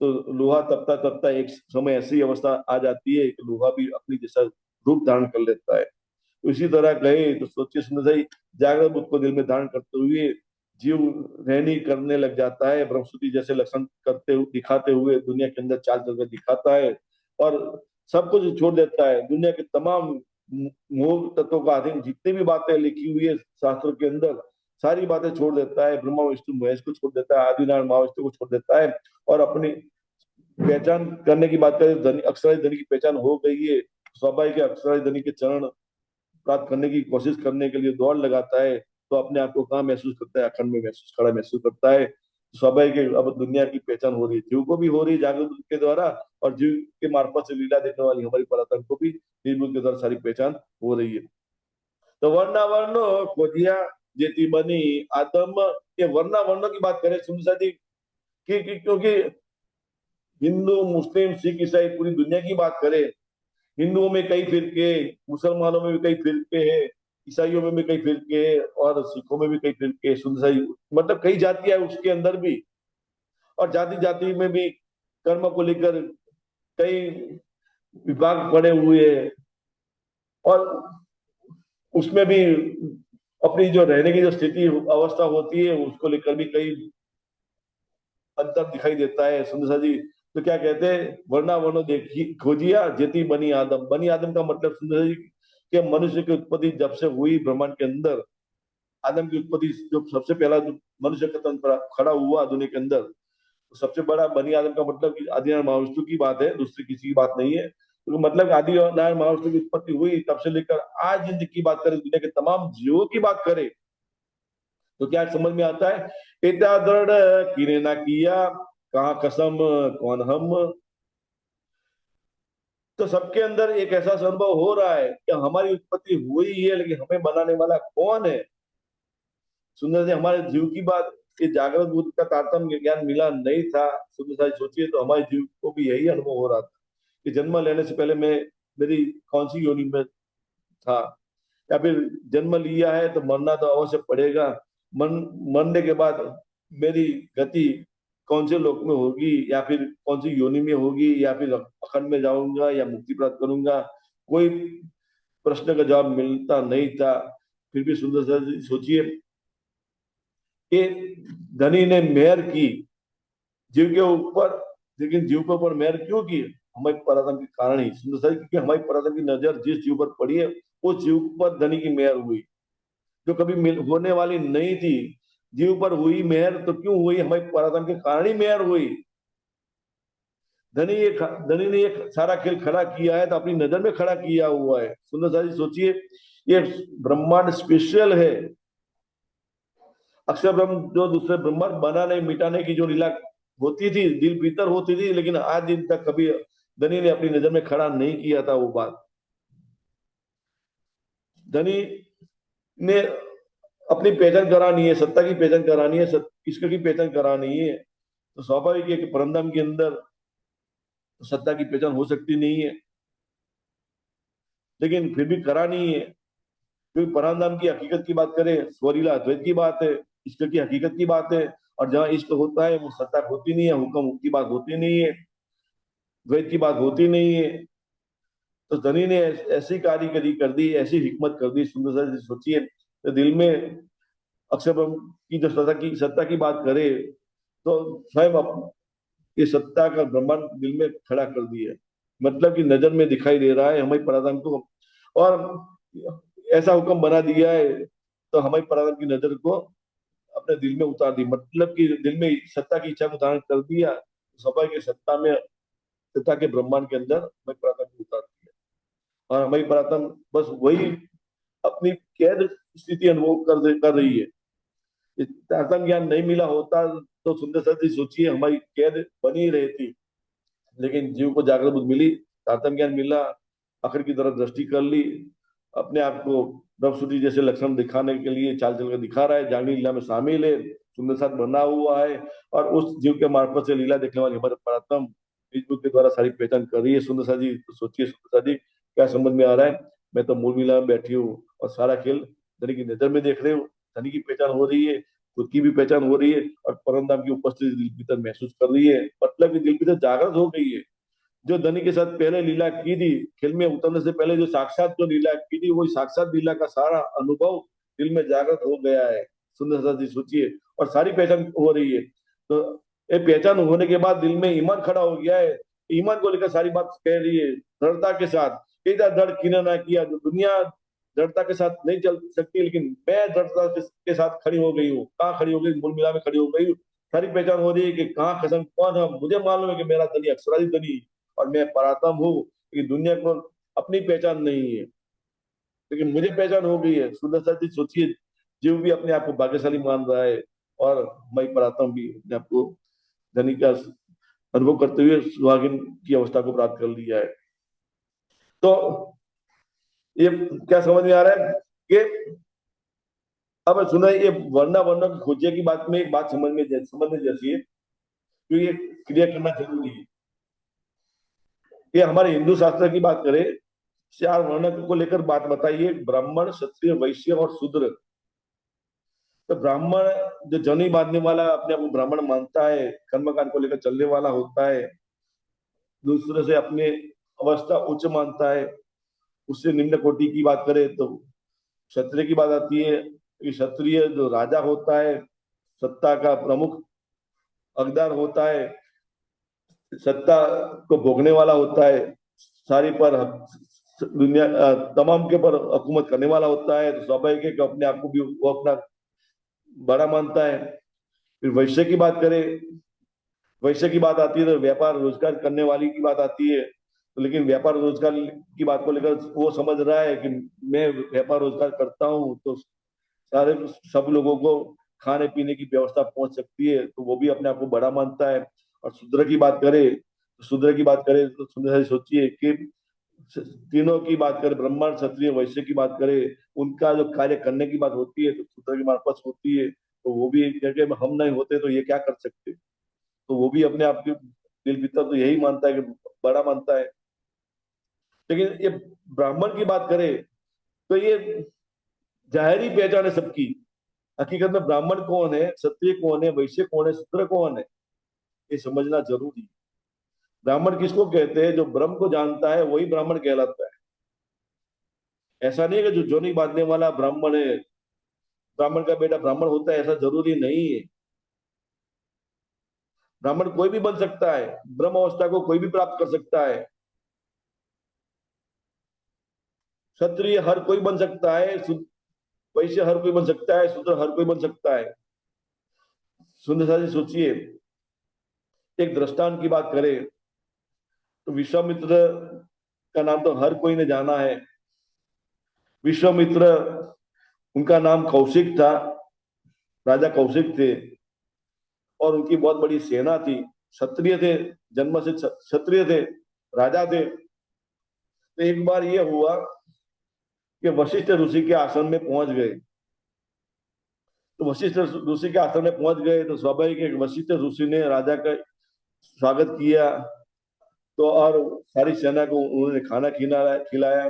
तो लोहा तपता तपता एक समय ऐसी अवस्था आ जाती है कि लोहा भी अपनी जैसा रूप धारण कर लेता है। तो इसी तरह गए तो सोचिए सुंदर सही, जागृत बुद्ध को दिल में धारण करते हुए जीव रहनी करने लग जाता है, ब्रह्मस्तुति जैसे लक्षण करते हुए दिखाते हुए दुनिया के अंदर चाल चल कर दिखाता है, और सब कुछ छोड़ देता है। दुनिया के तमाम मोह तत्वों का अधीन जितनी भी बातें लिखी हुई है शास्त्रों के अंदर, सारी बातें छोड़ देता है, ब्रह्मा विष्णु महेश को छोड़ देता है, आदिनारायण महाविष्णु को छोड़ देता है, और अपनी पहचान करने की बात करें, धनी अक्षराधि धनी की पहचान हो गई है। स्वाभाविक है, अक्षराधि धनी के चरण प्राप्त करने की कोशिश करने के लिए दौड़ लगाता है, तो अपने आप को कहाँ महसूस करता है? अखंड में महसूस, खड़ा महसूस करता है। स्वाभाविक है, अब दुनिया की पहचान हो रही है, जीव को भी हो रही है जागृत बुद्ध के द्वारा, और जीव के मार्फत से लीला देखने वाली हमारी परात्म को भी निर्बुद्ध के द्वारा सारी पहचान हो रही है। तो वर्णा वर्णो खोजिया जेती बनी आदम, ये वर्णा वर्णों की बात करें सुनसा जी क्योंकि हिंदू मुस्लिम सिख ईसाई पूरी दुनिया की बात करें, हिंदुओं में कई फिरके, मुसलमानों में भी कई फिरके हैं, ईसाइयों में भी कई फिरके हैं, और सिखों में भी कई फिरके, सुनसाई मतलब कई जातियां है उसके अंदर भी, और जाति जाति में भी कर्म को लेकर कई विभाग पड़े हुए हैं, और उसमें भी अपनी जो रहने की जो स्थिति अवस्था होती है उसको लेकर भी कई अंतर दिखाई देता है सुंदर जी। तो क्या कहते हैं, वर्णा वर्णो देखी खोजिया जेती बनी आदम, बनी आदम का मतलब सुंदर जी कि मनुष्य की उत्पत्ति जब से हुई ब्रह्मांड के अंदर, आदम की उत्पत्ति जो सबसे पहला जो मनुष्य का तंत्र खड़ा हुआ दुनिया के अंदर, तो सबसे बड़ा बनी आदम का मतलब कि आदिनारायण महाविष्णु की बात है, दूसरी किसी की बात नहीं है। तो मतलब आदि नारायण महाविष्णु की उत्पत्ति हुई तब से लेकर आज जिंदगी की बात करें, दुनिया के तमाम जीवों की बात करें, तो क्या समझ में आता है, इतना दृढ़ किने ना किया, कहाँ कसम कौन हम। तो सबके अंदर एक ऐसा अनुभव हो रहा है कि हमारी उत्पत्ति हुई है, लेकिन हमें बनाने वाला कौन है। सुंदर से हमारे जीव की बात, ये जागृत बुद्ध का तारतम्य ज्ञान मिला नहीं था, सुंदर साहब सोचिए, तो हमारे जीव को भी यही अनुभव हो रहा था कि जन्म लेने से पहले मैं मेरी कौन सी योनि में था, या फिर जन्म लिया है तो मरना तो अवश्य पड़ेगा, मन मरने के बाद मेरी गति कौन से लोक में होगी, या फिर कौन सी योनि में होगी, या फिर अखंड में जाऊंगा या मुक्ति प्राप्त करूंगा, कोई प्रश्न का जवाब मिलता नहीं था। फिर भी सुंदर सर सोचिए कि धनी ने मेहर की जीव के ऊपर, लेकिन जीव के ऊपर मेहर क्यों की, हमारे पराक्रम के कारण ही सुंदर सर, क्योंकि हमारी पराक्रम की नजर जिस जीव पर पड़ी है उस जीव पर धनी की मेहर हुई, जो कभी होने वाली नहीं थी। जीव पर हुई मेहर तो क्यों हुई, हमारे पराक्रम के कारण ही मेहर हुई। धनी ने एक सारा खेल खड़ा किया है तो अपनी नजर में खड़ा किया हुआ है। सुंदर साजी सोचिए, ये ब्रह्मांड स्पेशल है। अक्षर ब्रह्म जो दूसरे ब्रह्मांड बनाने मिटाने की जो लीला होती थी दिल भीतर होती थी, लेकिन आज दिन तक कभी धनी ने अपनी नजर में खड़ा नहीं किया था वो बात। धनी ने अपनी पहचान करानी है, सत्ता की पहचान करानी है, ईश्वर की पहचान करानी है, तो स्वाभाविक है कि परमधाम के अंदर सत्ता की पहचान हो सकती नहीं है, लेकिन फिर भी करानी है, क्योंकि परमधाम की हकीकत की बात करें, स्वलीला अद्वैत की बात है, ईश्वर की हकीकत की बात है, और जहाँ इष्ट होता है वो सत्ता होती नहीं है, हुक्म की बात होती नहीं है, द्वैत की बात होती नहीं है। तो धनी ने ऐसी कारीगरी कर दी, ऐसी हिकमत कर दी, सुंदर सा सोचिए, तो दिल में अक्षर ब्रह्म की जो सत्ता की बात करे, तो स्वयं ये सत्ता का ब्रह्मांड दिल में खड़ा कर दिया, मतलब कि नजर में दिखाई दे रहा है हमारी पराक्रम को, और ऐसा हुक्म बना दिया है तो हमारी पराक्रम की नजर को अपने दिल में उतार दी, मतलब कि दिल में सत्ता की इच्छा को धारण कर दिया, सभा के सत्ता के ब्रह्मांड के अंदर हमारी पराक्रम को उतार दिया, और हमारी पराक्रम बस वही अपनी कैद स्थिति अनुभव कर रही है। आत्म ज्ञान नहीं मिला होता तो सुंदर सा जी सोचिए हमारी कैद बनी रहती, लेकिन जीव को जागृत बुद्धि मिली, आत्म ज्ञान मिला, आखिर की तरफ दृष्टि कर ली, अपने आप को द्रवसुद्धि जैसे लक्षण दिखाने के लिए चाल चल कर दिखा रहा है, जागनी लीला में शामिल है, सुंदर साथ बना हुआ है, और उस जीव के मार्फत से लीला देखने वाली हमारे परात्म इस बुद्ध के द्वारा सारी पहचान कर रही है। सुंदर सा जी तो सोचिए सुंदर सा जी क्या समझ में आ रहा है, मैं तो मूल लीला में बैठी हूँ और सारा खेल धनी की नजर में देख रहे हूँ, धनी की पहचान हो रही है, खुद की भी पहचान हो रही है, और परम धाम की उपस्थिति दिल भीतर महसूस कर रही है, मतलब कि दिल भीतर जागृत हो गई है। जो धनी के साथ पहले लीला की थी, खेल में उतरने से पहले जो साक्षात जो लीला की थी, वही साक्षात लीला का सारा अनुभव दिल में जागृत हो गया है। सुंदर सा जी सोचिए, और सारी पहचान हो रही है, तो ये पहचान होने के बाद दिल में ईमान खड़ा हो गया है, ईमान को लेकर सारी बात कह रही है दृढ़ता के साथ, इधर दृढ़ किना ना किया, जो दुनिया दृढ़ता के साथ नहीं चल सकती, लेकिन मैं दृढ़ता के साथ खड़ी हो गई हूँ, कहाँ खड़ी हो गई, मूल मिला में खड़ी हो गई हूँ। सारी पहचान हो रही है कि कहाँ कसम कौन है, मुझे मालूम है कि मेरा धनी अक्षराधि धनी, और मैं परातम हूँ, कि दुनिया को अपनी पहचान नहीं है, लेकिन मुझे पहचान हो गई है। सुंदर सा जी सोचिए, जीव भी अपने आप को भाग्यशाली मान रहा है, और मैं पराक्रम भी अपने आपको धनी का अनुभव करते हुए सुहागिन की अवस्था को प्राप्त कर लिया है। तो ये क्या समझ में आ रहा है कि अब सुना, ये वर्णा वर्ण की खोजे की बात में एक बात समझने जैसी है, क्योंकि ये क्लियर करना जरूरी है। ये हमारे हिंदू शास्त्र की बात करें, चार वर्ण को लेकर बात बताइए, ब्राह्मण, क्षत्रिय, वैश्य और शूद्र। तो ब्राह्मण जो जनी बांधने वाला अपने आप को ब्राह्मण मानता है, कर्मकांड को लेकर चलने वाला होता है, दूसरे से अपने अवस्था उच्च मानता है, उससे निम्न कोटि की बात करें तो क्षत्रिय की बात आती है कि क्षत्रिय जो राजा होता है, सत्ता का प्रमुख हकदार होता है, सत्ता को भोगने वाला होता है, सारी पर दुनिया तमाम के पर हुकूमत करने वाला होता है, तो स्वाभाविक है कि अपने आप को भी वो अपना बड़ा मानता है। फिर वैश्य की बात करें, वैश्य की बात आती है तो व्यापार रोजगार करने वाली की बात आती है। तो लेकिन व्यापार रोजगार की बात को लेकर वो समझ रहा है कि मैं व्यापार रोजगार करता हूँ तो सारे सब लोगों को खाने पीने की व्यवस्था पहुंच सकती है, तो वो भी अपने आप को बड़ा मानता है। और शूद्र की बात करें तो शूद्र सोचिए कि तीनों की बात करें, ब्राह्मण, क्षत्रिय, वैश्य की बात करें, उनका जो कार्य करने की बात होती है तो शूद्र की मार्फत होती है। तो वो भी कहते हैं, हम नहीं होते तो ये क्या कर सकते। तो वो भी अपने आप के दिल भीतर तो यही मानता है कि बड़ा मानता है। लेकिन ये ब्राह्मण की बात करें तो ये जाहिरी पहचान है सबकी। हकीकत में ब्राह्मण कौन है, क्षत्रिय कौन है, वैश्य कौन है, शूद्र कौन है, ये समझना जरूरी है। ब्राह्मण किसको कहते हैं? जो ब्रह्म को जानता है वही ब्राह्मण कहलाता है। ऐसा नहीं है कि जो जोनी बांधने वाला ब्राह्मण है, ब्राह्मण का बेटा ब्राह्मण होता है, ऐसा जरूरी नहीं है। ब्राह्मण कोई भी बन सकता है, ब्रह्म अवस्था को कोई भी प्राप्त कर सकता है। क्षत्रिय हर कोई बन सकता है, वैश्य हर कोई बन सकता है, शूद्र हर कोई बन सकता है। सुंदर सा जी सोचिए, एक दृष्टांत की बात करें तो विश्वामित्र का नाम तो हर कोई ने जाना है। विश्वामित्र, उनका नाम कौशिक था, राजा कौशिक थे, और उनकी बहुत बड़ी सेना थी। क्षत्रिय थे, जन्म से क्षत्रिय थे, राजा थे। तो एक बार ये हुआ कि वशिष्ठ ऋषि के आश्रम में पहुंच गए। तो वशिष्ठ ऋषि के आश्रम में पहुंच गए तो स्वाभाविक है कि वशिष्ठ ऋषि ने राजा का स्वागत किया। तो और सारी सेना को उन्होंने खाना खिलाया खिलाया।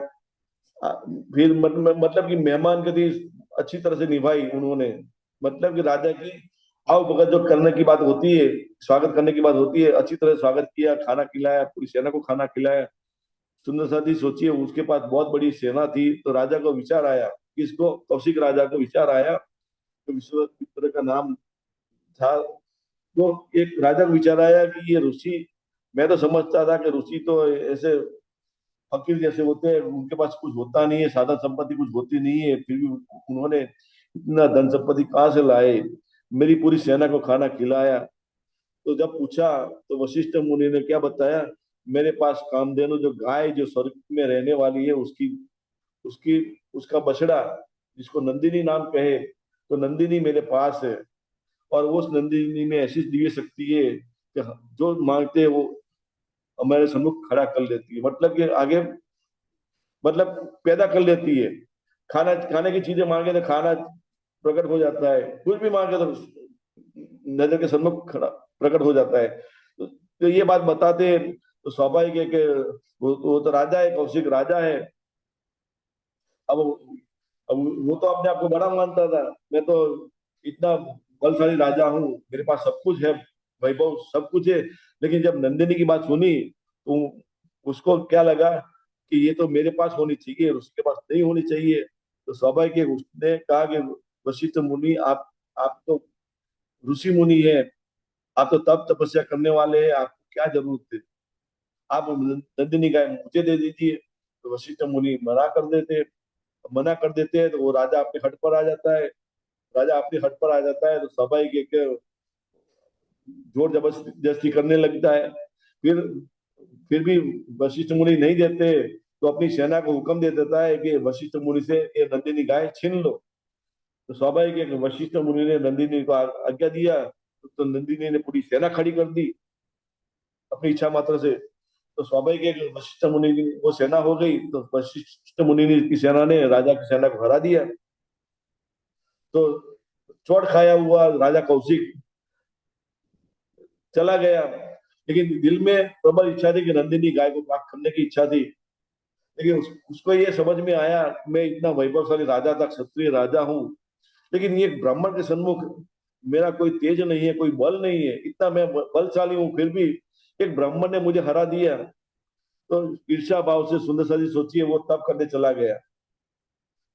फिर मतलब कि मेहमान गति अच्छी तरह से निभाई उन्होंने। मतलब कि राजा की आओ भगत जो करने की बात होती है, स्वागत करने की बात होती है, अच्छी तरह से स्वागत किया, खाना खिलाया, पूरी सेना को खाना खिलाया। सुंदर साथी सोचिए, उसके पास बहुत बड़ी सेना थी। तो राजा को विचार आया, किसको? कौशिक राजा को विचार आया। तो विश्वामित्र का नाम था। तो एक राजा को विचार आया कि ये ऋषि, मैं तो समझता था कि ऋषि तो ऐसे फकीर जैसे होते हैं, उनके पास कुछ होता नहीं है, साधन संपत्ति कुछ होती नहीं है, फिर भी उन्होंने इतना धन संपत्ति कहाँ से लाए, मेरी पूरी सेना को खाना खिलाया। तो जब पूछा तो वशिष्ठ मुनि ने क्या बताया? मेरे पास कामधेनु, जो गाय जो स्वर्ग में रहने वाली है, उसकी उसकी उसका बछड़ा, जिसको नंदिनी नाम कहे, तो नंदिनी मेरे पास है। और उस नंदिनी में ऐसी दिव्य शक्ति है कि जो मांगते हैं वो हमारे सम्मुख खड़ा कर लेती है। मतलब कि आगे, मतलब पैदा कर लेती है। खाना खाने की चीजें मांगे तो खाना प्रकट हो जाता है, कुछ भी मांगे तो नजर के सम्मुख खड़ा प्रकट हो जाता है। तो ये बात बताते हैं, तो स्वाभाविक है कि वो तो राजा है, कौशिक राजा है। अब अब वो तो अपने आप को बड़ा मानता था, मैं तो इतना बलशाली राजा हूँ, मेरे पास सब कुछ है, वैभव सब कुछ है। लेकिन जब नंदिनी की बात सुनी तो उसको क्या लगा कि ये तो मेरे पास होनी चाहिए, उसके पास नहीं होनी चाहिए। तो स्वाभाविक है, उसने कहा कि वशिष्ठ मुनि, आप तो ऋषि मुनि है, आप तो तप तपस्या करने वाले हैं, आपको क्या जरूरत है, आप नंदिनी गाय मुझे दे दीजिए। तो वशिष्ठ मुनि मना कर देते हैं, तो वो राजा अपने हट पर आ जाता है। राजा अपने हट पर आ जाता है तो स्वाभाविक है कि जोर जबरदस्ती करने लगता है। फिर फिर भी वशिष्ठ मुनि नहीं देते, तो अपनी सेना को हुक्म दे देता है कि वशिष्ठ मुनि से ये नंदिनी गाय छीन लो। तो स्वाभाविक है कि वशिष्ठ मुनि ने नंदिनी को आज्ञा दिया, तो नंदिनी ने पूरी सेना खड़ी कर दी अपनी इच्छा मात्र से। तो स्वाभाविक है कि वशिष्ठ मुनि की वो सेना हो गई, तो वशिष्ठ मुनि की सेना ने राजा की सेना को हरा दिया। तो चोट खाया हुआ राजा कौशिक चला गया, लेकिन दिल में प्रबल इच्छा थी कि नंदिनी गाय को प्राप्त करने की इच्छा थी। लेकिन उसको ये समझ में आया, मैं इतना वैभवशाली राजा था, क्षत्रिय राजा हूँ, लेकिन ये ब्राह्मण के सन्मुख मेरा कोई तेज नहीं है, कोई बल नहीं है, इतना मैं बलशाली हूँ, फिर भी एक ब्राह्मण ने मुझे हरा दिया। तो ईर्ष्या भाव से सुंदर सा जी सोचिए वो तप करने चला गया।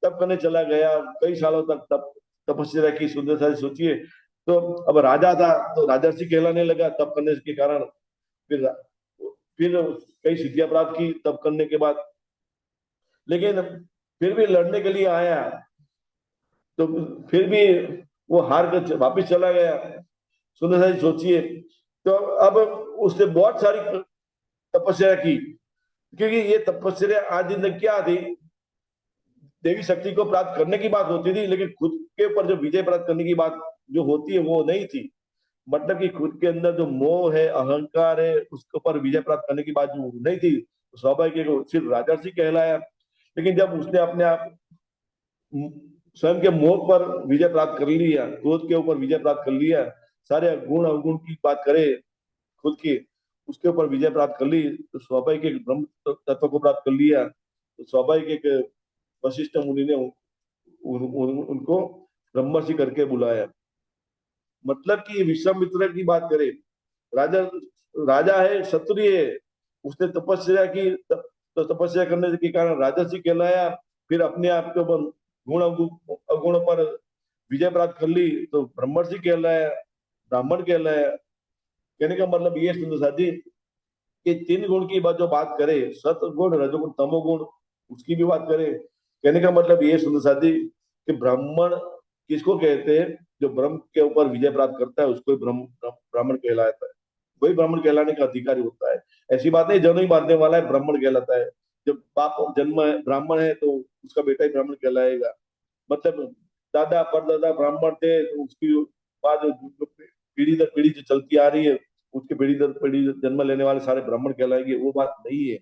तप करने चला गया, कई सालों तक तप तपस्या की सुंदर सा जी सोचिए। तो अब राजा था तो राजर्षि कहलाने लगा तप करने के कारण। फिर फिर कई सिद्धियां प्राप्त की तप करने के बाद, लेकिन फिर भी लड़ने के लिए आया तो फिर भी वो हार कर वापिस चला गया। सुंदर सा जी सोचिए। तो अब उसने बहुत सारी तपस्या की, क्योंकि ये तपस्या आज दिन तक क्या थी, देवी शक्ति को प्राप्त करने की बात होती थी, लेकिन खुद के ऊपर जो विजय प्राप्त करने की बात जो होती है वो नहीं थी। मतलब कि खुद के अंदर जो मोह है, अहंकार है, उसके ऊपर विजय प्राप्त करने की बात जो नहीं थी, तो स्वाभाविक है कि सिर्फ राजर्षि कहलाया। लेकिन जब उसने अपने आप स्वयं के मोह पर विजय प्राप्त कर लिया, क्रोध के ऊपर विजय प्राप्त कर लिया, सारे गुण अवगुण की बात करे खुद की, उसके ऊपर विजय प्राप्त कर ली, तो स्वाभाविक एक ब्रह्म तत्व को प्राप्त कर लिया। तो स्वाभाविक एक वशिष्ठ मुनि ने उनको ब्रह्मर्षि करके बुलाया। मतलब कि विश्वामित्र की बात करें, राजा राजा है, क्षत्रिय है, उसने तपस्या की, तो तपस्या करने के कारण राजर्षि कहलाया। फिर अपने आप के ऊपर गुण अवगुण पर विजय प्राप्त कर ली तो ब्रह्मर्षि कहलाया, ब्राह्मण कहलाया। कहने का मतलब ये सुंदर साथी कि तीन गुण की बात जो बात करे, सतगुण रजोगुण तमोगुण, उसकी भी बात करें। कहने का मतलब ये सुंदर साथी कि ब्राह्मण किसको कहते हैं, जो ब्रह्म के ऊपर विजय प्राप्त करता है उसको ब्राह्मण कहलाता है, वही ब्राह्मण कहलाने का अधिकारी होता है। ऐसी बात नहीं जन्म ही बांधने वाला है ब्राह्मण कहलाता है। जब बाप जन्म है ब्राह्मण है तो उसका बेटा ही ब्राह्मण कहलाएगा। मतलब दादा परदादा ब्राह्मण थे तो उसकी बाद जो पीढ़ी दर पीढ़ी जो चलती आ रही है, उसके पीढ़ी दर पीढ़ी जन्म लेने वाले सारे ब्राह्मण कहलाएंगे, वो बात नहीं है।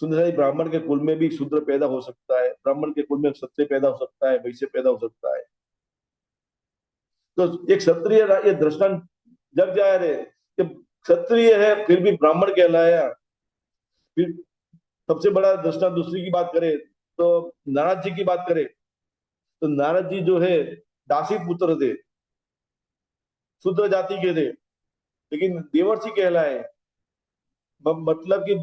सुंदर ब्राह्मण के कुल में भी शूद्र पैदा हो सकता है, ब्राह्मण के कुल में क्षत्रिय पैदा हो सकता है, वैश्य पैदा हो सकता है। तो एक क्षत्रिय ये दृष्टांत जग जाए रहे कि क्षत्रिय है फिर भी ब्राह्मण कहलाया। फिर सबसे बड़ा दृष्टांत दूसरी की बात करें तो नारद जी की बात करें, तो नारद जी जो है दासी पुत्र थे, शूद्र जाति के थे, लेकिन देवर्षि कहलाए। मतलब कि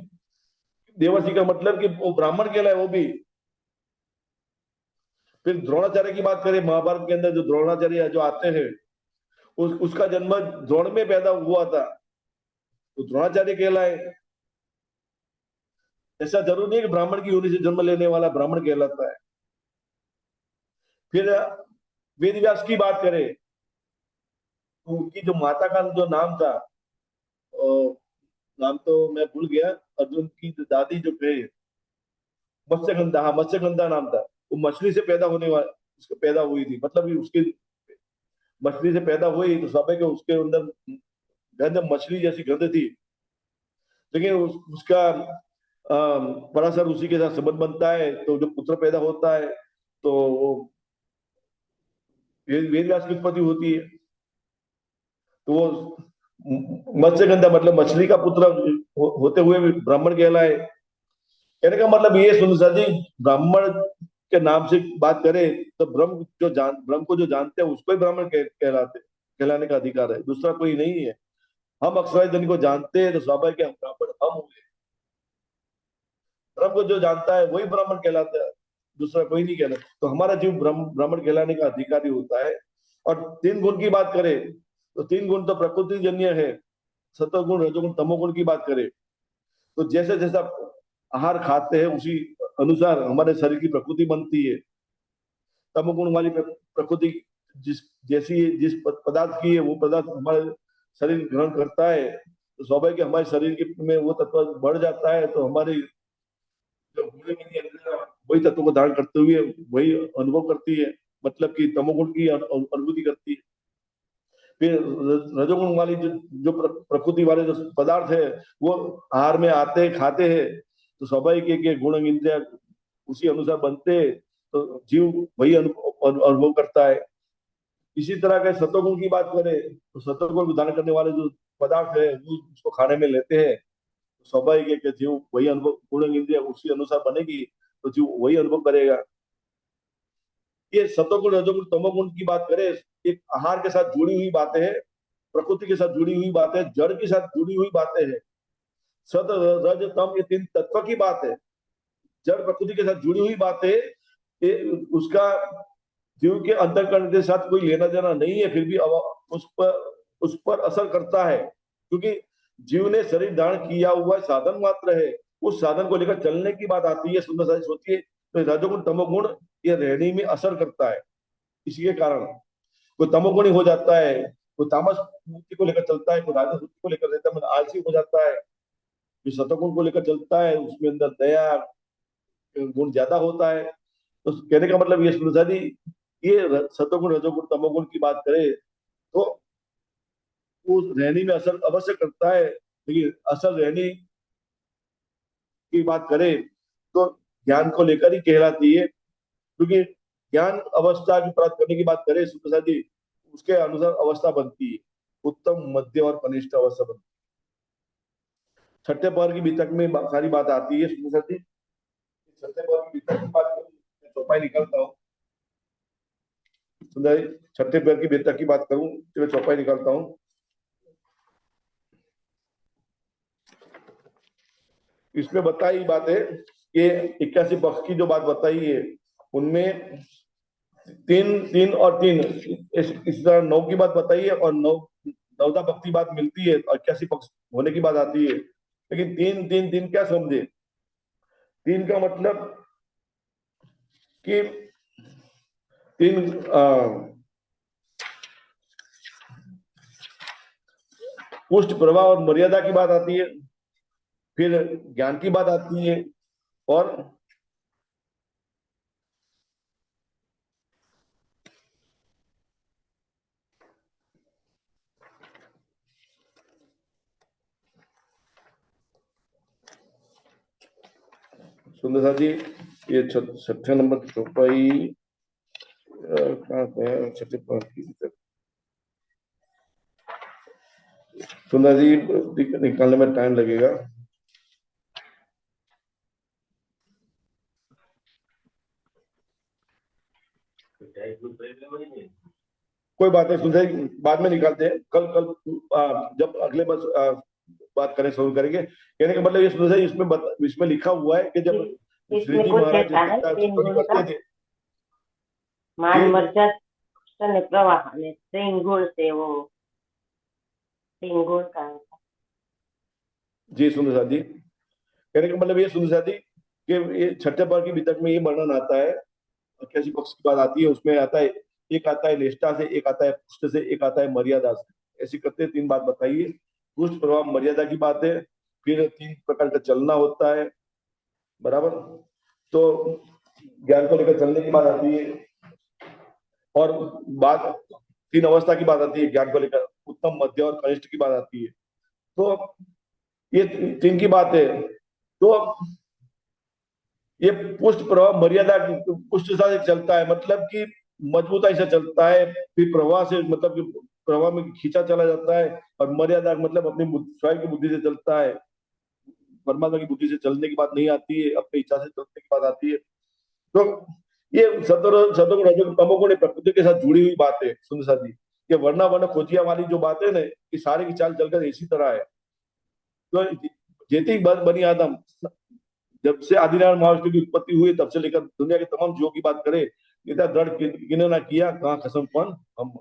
देवर्षि का मतलब कि वो ब्राह्मण कहलाए वो भी। फिर द्रोणाचार्य की बात करें, महाभारत के अंदर जो द्रोणाचार्य जो आते हैं, उसका जन्म द्रोण में पैदा हुआ था, तो द्रोणाचार्य कहलाए। ऐसा जरूर नहीं कि ब्राह्मण की योनि से जन्म लेने वाला ब्राह्मण कहलाता है। फिर वेद व्यास की बात करें तो उनकी जो माता का जो नाम था, नाम तो मैं भूल गया, अर्जुन की जो दादी जो थे, मत्स्यगंधा, हाँ मत्स्यगंधा नाम था। वो मछली से पैदा होने वाला, उसके पैदा हुई थी, मतलब उसके मछली से पैदा हुई तो स्वाभाविक है उसके अंदर गंध मछली जैसी गंध थी। लेकिन उसका पराशर ऋषि के साथ संबंध बनता है तो जो पुत्र पैदा होता है तो वो वेद व्यास की उत्पत्ति होती है। तो वो मत्स्यगंधा मतलब मछली का पुत्र होते हुए भी ब्राह्मण कहलाए। कहने का मतलब ये सुन सदी, ब्राह्मण के नाम से बात करें तो ब्रह्म को जो जानते हैं उसको ही ब्राह्मण कहलाते, कहलाने का अधिकार है, दूसरा कोई नहीं है। हम अक्षराय धन को जानते हैं तो स्वाभाविक है हम ब्राह्मण हम होंगे। ब्रह्म को जो जानता है वही ब्राह्मण कहलाता है, दूसरा कोई नहीं कहलाता। तो हमारा जीव ब्राह्मण कहलाने का अधिकारी होता है। और तीन गुण की बात करें तो तीन गुण तो प्रकृति जन्य है, सतोगुण रजोगुण तमोगुण की बात करें तो जैसे जैसा आहार खाते हैं उसी अनुसार हमारे शरीर की प्रकृति बनती है। तमोगुण वाली प्रकृति जिस जैसी जिस पदार्थ की है वो पदार्थ हमारे शरीर ग्रहण करता है, तो स्वाभाविक हमारे शरीर के में वो तत्व बढ़ जाता है, तो हमारी जो बूढ़े के अंदर वही तत्व को धारण करते हुए वही अनुभव करती है, मतलब कि तमोगुण की अनुभूति करती है। फिर रजोगुण वाली जो जो प्रकृति वाले जो पदार्थ है वो आहार में आते हैं, खाते हैं, तो स्वाभाविक है कि गुण इंद्रिया उसी अनुसार बनते हैं, तो जीव वही अनुभव करता है। इसी तरह के सतोगुण की बात करें तो सतोगुण धारण करने वाले जो पदार्थ है वो उसको खाने में लेते हैं, तो स्वाभाविक है कि जीव वही अनुभव, गुण इंद्रिया उसी अनुसार बनेगी तो जीव वही अनुभव करेगा। ये सतोगुण रजोगुण तमोगुण की बात करें, एक आहार के साथ जुड़ी हुई बातें हैं, प्रकृति के साथ जुड़ी हुई बातें, जड़ के साथ जुड़ी हुई बातें हैं। सत रज तम ये तीन तत्व की बात है, जड़ प्रकृति के साथ जुड़ी हुई बातें, ये उसका जीव के अंतःकरण के साथ कोई लेना देना नहीं है, फिर भी उस पर असर करता है, क्योंकि जीव ने शरीर धारण किया हुआ साधन मात्र है, उस साधन को लेकर चलने की बात आती है। सुंदर सा सोचिए, तो रजोगुण तमोगुण ये रहनी में असर करता है। इसी के कारण कोई तमोगुणी हो जाता है, कोई तामस वृत्ति को लेकर चलता है, कोई राजस वृत्ति को लेकर रहता है, मतलब आलसी हो जाता है। जो सतोगुण को लेकर चलता है उसमें अंदर दया गुण ज्यादा होता है। तो कहने का मतलब ये सुनसादी, ये सतोगुण रजोगुण तमोगुण की बात करें तो वो रहनी में असर अवश्य करता है, लेकिन असल रहनी की बात करें तो ज्ञान को लेकर ही कहलाती है, क्योंकि ज्ञान अवस्था की प्राप्त करने की बात करें सुप्रसादी, उसके अनुसार अवस्था बनती है, उत्तम मध्य और कनिष्ठ अवस्था बनती है। छठे पहर की बीतक में सारी बात आती है सुप्रसादी। छठे पहर की बीतक की बात करूं, चौपाई निकालता हूँ सुंदर, छठे पहर की बीतक की बात करूं तो मैं चौपाई निकालता हूँ। इसमें बताई बात है कि 81 पक्ष की जो बात बताई है उनमें तीन तीन और तीन इस तरह 9 की बात बताई है, और नवदा भक्ति बात मिलती है, 81 पक्ष होने की बात आती है। लेकिन तीन तीन तीन क्या समझे, तीन का मतलब कि तीन पुष्ट प्रवाह और मर्यादा की बात आती है, फिर ज्ञान की बात आती है, और सुंदर सा जी ये छठे नंबर की चौपाई कहाँ पे है, छठे पद की सुंदर जी निकालने में टाइम लगेगा। कोई बात नहीं सुंदर जी, बाद में निकालते हैं, कल कल जब अगले बस बात करें शुरू करेंगे। कहने का मतलब ये सुंदर जी, इसमें लिखा हुआ है कि जब श्री इसमें जी कुछ महाराज ऐसा है तीन गुण का, करते थे मान कि मर्जा ने प्रवाह ने तीन गुण से वो तीन गुण का है। जी सुंदर जी, कहने का मतलब ये सुंदर जी कि ये छठे पद की वितक में ये वर्णन आता है, कैसी पक्ष की बात आती है उसमें आता है, एक आता है निष्ठा से, एक आता है पुष्ट से, एक आता है मर्यादा से, ऐसी करते तीन बात बताइए। पुष्ट प्रभाव मर्यादा की बात है, फिर तीन प्रकार का चलना होता है, बराबर। तो ज्ञान को लेकर चलने की बात आती है, और बात तीन अवस्था की बात आती है ज्ञान को लेकर, उत्तम मध्य और कनिष्ठ की बात आती है। तो ये तीन की बात है। तो ये पुष्ट प्रवाह मर्यादा पुष्ट से चलता है, मतलब कि मजबूताई से चलता है, फिर प्रवाह से मतलब कि प्रवाह में खींचा चला जाता है, और मर्यादा मतलब अपनी स्वयं की बुद्धि से चलता है, परमात्मा की बुद्धि से चलने की बात नहीं आती है, अपनी इच्छा से चलने की बात आती है। तो ये सतोगुण रजोगुण तमोगुण प्रकृति के साथ जुड़ी हुई बात है सुंदर जी। ये वर्णा वर्ण खोजिया वाली जो बात है ना, ये सारी की चाल चलकर इसी तरह है। तो जेती बनी आदम, जब से आदिनारायण महाविष्णु की उत्पत्ति हुई तब से लेकर दुनिया के तमाम जीवों की बात करें, इतना दृढ़ किने ना किया कहाँ कसम कौन हम,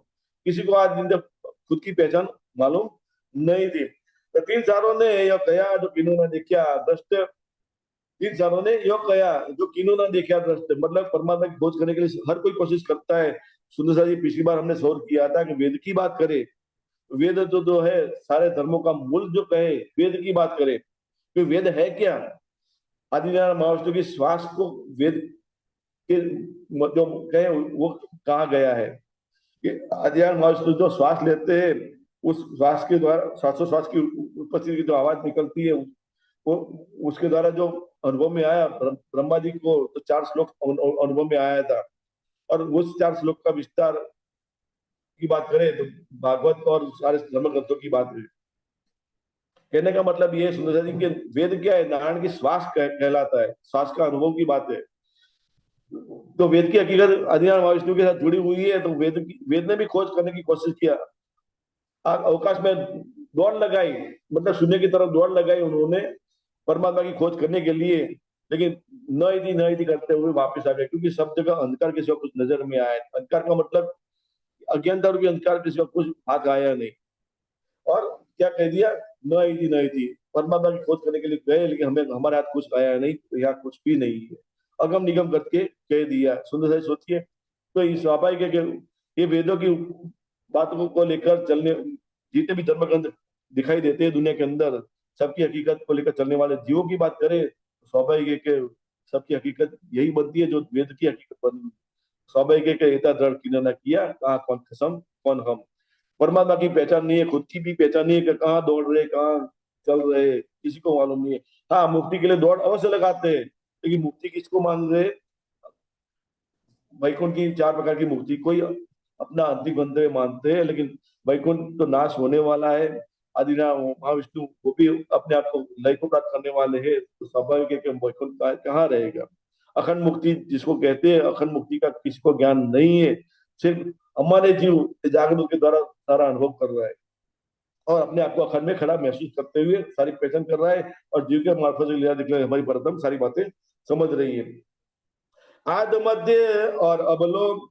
किसी को आज दिन तक खुद की पहचान मालूम नहीं थी। तो तीन सारों ने यह कया जो किन्हों ने देखा दृष्ट, तीन सारों ने यह कया जो किन्हों ने देखा दृष्ट, मतलब परमात्मा की खोज करने के लिए हर कोई कोशिश करता है। सुंदर सा जी पिछली बार हमने शोर किया था कि वेद की बात करें, वेद जो है सारे धर्मों का मूल जो कहे, वेद की बात करें तो वेद है क्या, आदिनारायण महाविष्णु की श्वास को वेद कि जो कहे वो कहा गया है कि अधिकांश मनुष्य जो श्वास लेते हैं, उस श्वास के द्वारा श्वासोश्वास की उपस्थिति की जो आवाज निकलती है, वो उसके द्वारा जो अनुभव में आया ब्रह्मा जी को, तो 4 श्लोक अनुभव में आया था। और उस 4 श्लोक का विस्तार की बात करें तो भागवत और सारे धर्म ग्रंथों की बात है। कहने का मतलब ये है सुंदर जी कि वेद क्या है, नारायण की श्वास कहलाता है, श्वास का अनुभव की बात है। तो वेद की हकीकत अधिकांश महाविष्णु के साथ जुड़ी हुई है। तो वेद ने भी खोज करने की कोशिश किया, अवकाश में दौड़ लगाई, मतलब शून्य की तरफ दौड़ लगाई उन्होंने परमात्मा की खोज करने के लिए। लेकिन न इति करते हुए वापस आ गए, क्योंकि सब जगह अंधकार के सिवा कुछ नजर में आया। अंधकार का मतलब अज्ञानता और भी अंधकार के सिवा कुछ हाथ आया नहीं। और क्या कह दिया, न इति परमात्मा की खोज करने के लिए गए, लेकिन हमें हमारे हाथ कुछ आया नहीं, तो यहाँ कुछ भी नहीं है। अगम निगम करके कह दिया। सुंदर से सोचिए, तो ये स्वाभाविक है कि ये वेदों की बातों को लेकर चलने, जितने भी धर्म ग्रंथ दिखाई देते हैं दुनिया के अंदर, सबकी हकीकत को लेकर चलने वाले जीवों की बात करें तो स्वाभाविक है कि सबकी हकीकत यही बनती है जो वेद की हकीकत बनी। स्वाभाविक है कि इतना दृढ़ किन्हों ने किया, कहा कौन कसम कौन हम। परमात्मा की पहचान नहीं है, खुद की भी पहचान नहीं है कि कहाँ दौड़ रहे कहाँ चल रहे, किसी को मालूम नहीं है। हाँ, मुक्ति के लिए दौड़ अवश्य लगाते हैं, लेकिन मुक्ति किसको मान रहे। वैकुंठ की 4 प्रकार की मुक्ति, कोई अपना अंतिम गंतव्य मानते हैं, लेकिन वैकुंठ तो नाश होने वाला है। आदिनाथ महाविष्णु वो भी अपने आप को लय को प्राप्त करने वाले हैं, तो स्वाभाविक है कि वैकुंठ कहाँ रहेगा। अखंड मुक्ति जिसको कहते हैं, अखंड मुक्ति का किसी को ज्ञान नहीं है। सिर्फ हमारे जीव जागरूक के द्वारा सारा अनुभव कर रहा है, और अपने आप को अखंड में खड़ा महसूस करते हुए सारी पहचान कर रहा है, और जीव के मार्फत से लीला दिखला हमारी परतम सारी बातें समझ रही है। आद मध्य और अबलोक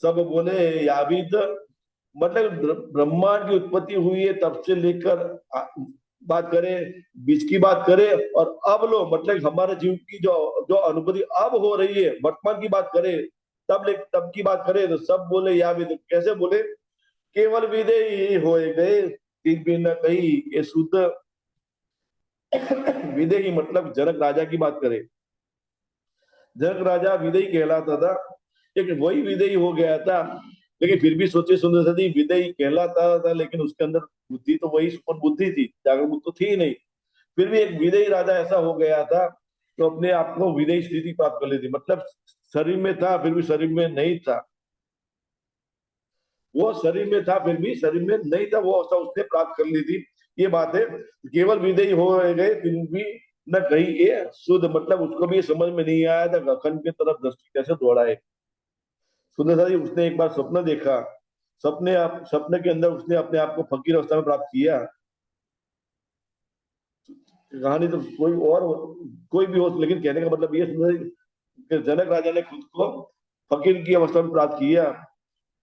सब बोले याविद, मतलब ब्रह्मांड की उत्पत्ति हुई है तब से लेकर बात करें, बीच की बात करें, और अब लो मतलब हमारे जीव की जो जो अनुभूति अब हो रही है, वर्तमान की बात करें, तब की बात करें, तो सब बोले याविद। कैसे बोले, केवल विदे हो गए, तीन भी न कही ये शुद्ध। विदे की मतलब जनक राजा की बात करें, जनक राजा विदयी कहलाता था, लेकिन वही विदयी हो गया था। लेकिन फिर भी सोचे सुंदर सदी, विदयी कहलाता था लेकिन उसके अंदर बुद्धि तो वही सुपर बुद्धि थी, जागरूक तो थी नहीं। फिर भी एक विदयी राजा ऐसा हो गया था तो अपने आप को विदयी स्थिति प्राप्त कर ली थी, मतलब शरीर में था फिर भी शरीर में नहीं था। वो शरीर में था फिर भी शरीर में नहीं था, वो अवस्था उसने प्राप्त कर ली थी। ये बात है, केवल विदयी हो गए फिर भी न कहीं ये शुद्ध, मतलब उसको भी समझ में नहीं आया था अखंड की तरफ दृष्टि कैसे दौड़ाए। सुंदर जी उसने एक बार स्वप्न देखा, सपने के अंदर उसने अपने आप को फकीर अवस्था में प्राप्त किया। कहानी तो कोई भी हो, लेकिन कहने का मतलब ये सुंदर जी कि जनक राजा ने खुद को फकीर की अवस्था में प्राप्त किया,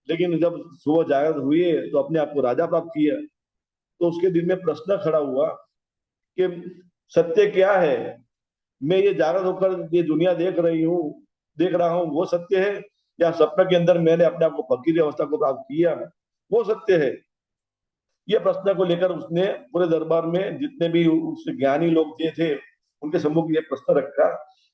लेकिन जब सुबह जागृत हुए तो अपने आप को राजा प्राप्त किया। तो उसके दिल में प्रश्न खड़ा हुआ कि सत्य क्या है, मैं ये जागृत होकर ये दुनिया देख रहा हूँ वो सत्य है, या सपने के अंदर मैंने अपने आप को फकीर अवस्था को प्राप्त किया वो सत्य है। ये प्रश्न को लेकर उसने पूरे दरबार में जितने भी उस ज्ञानी लोग थे उनके सम्मुख ये प्रश्न रखा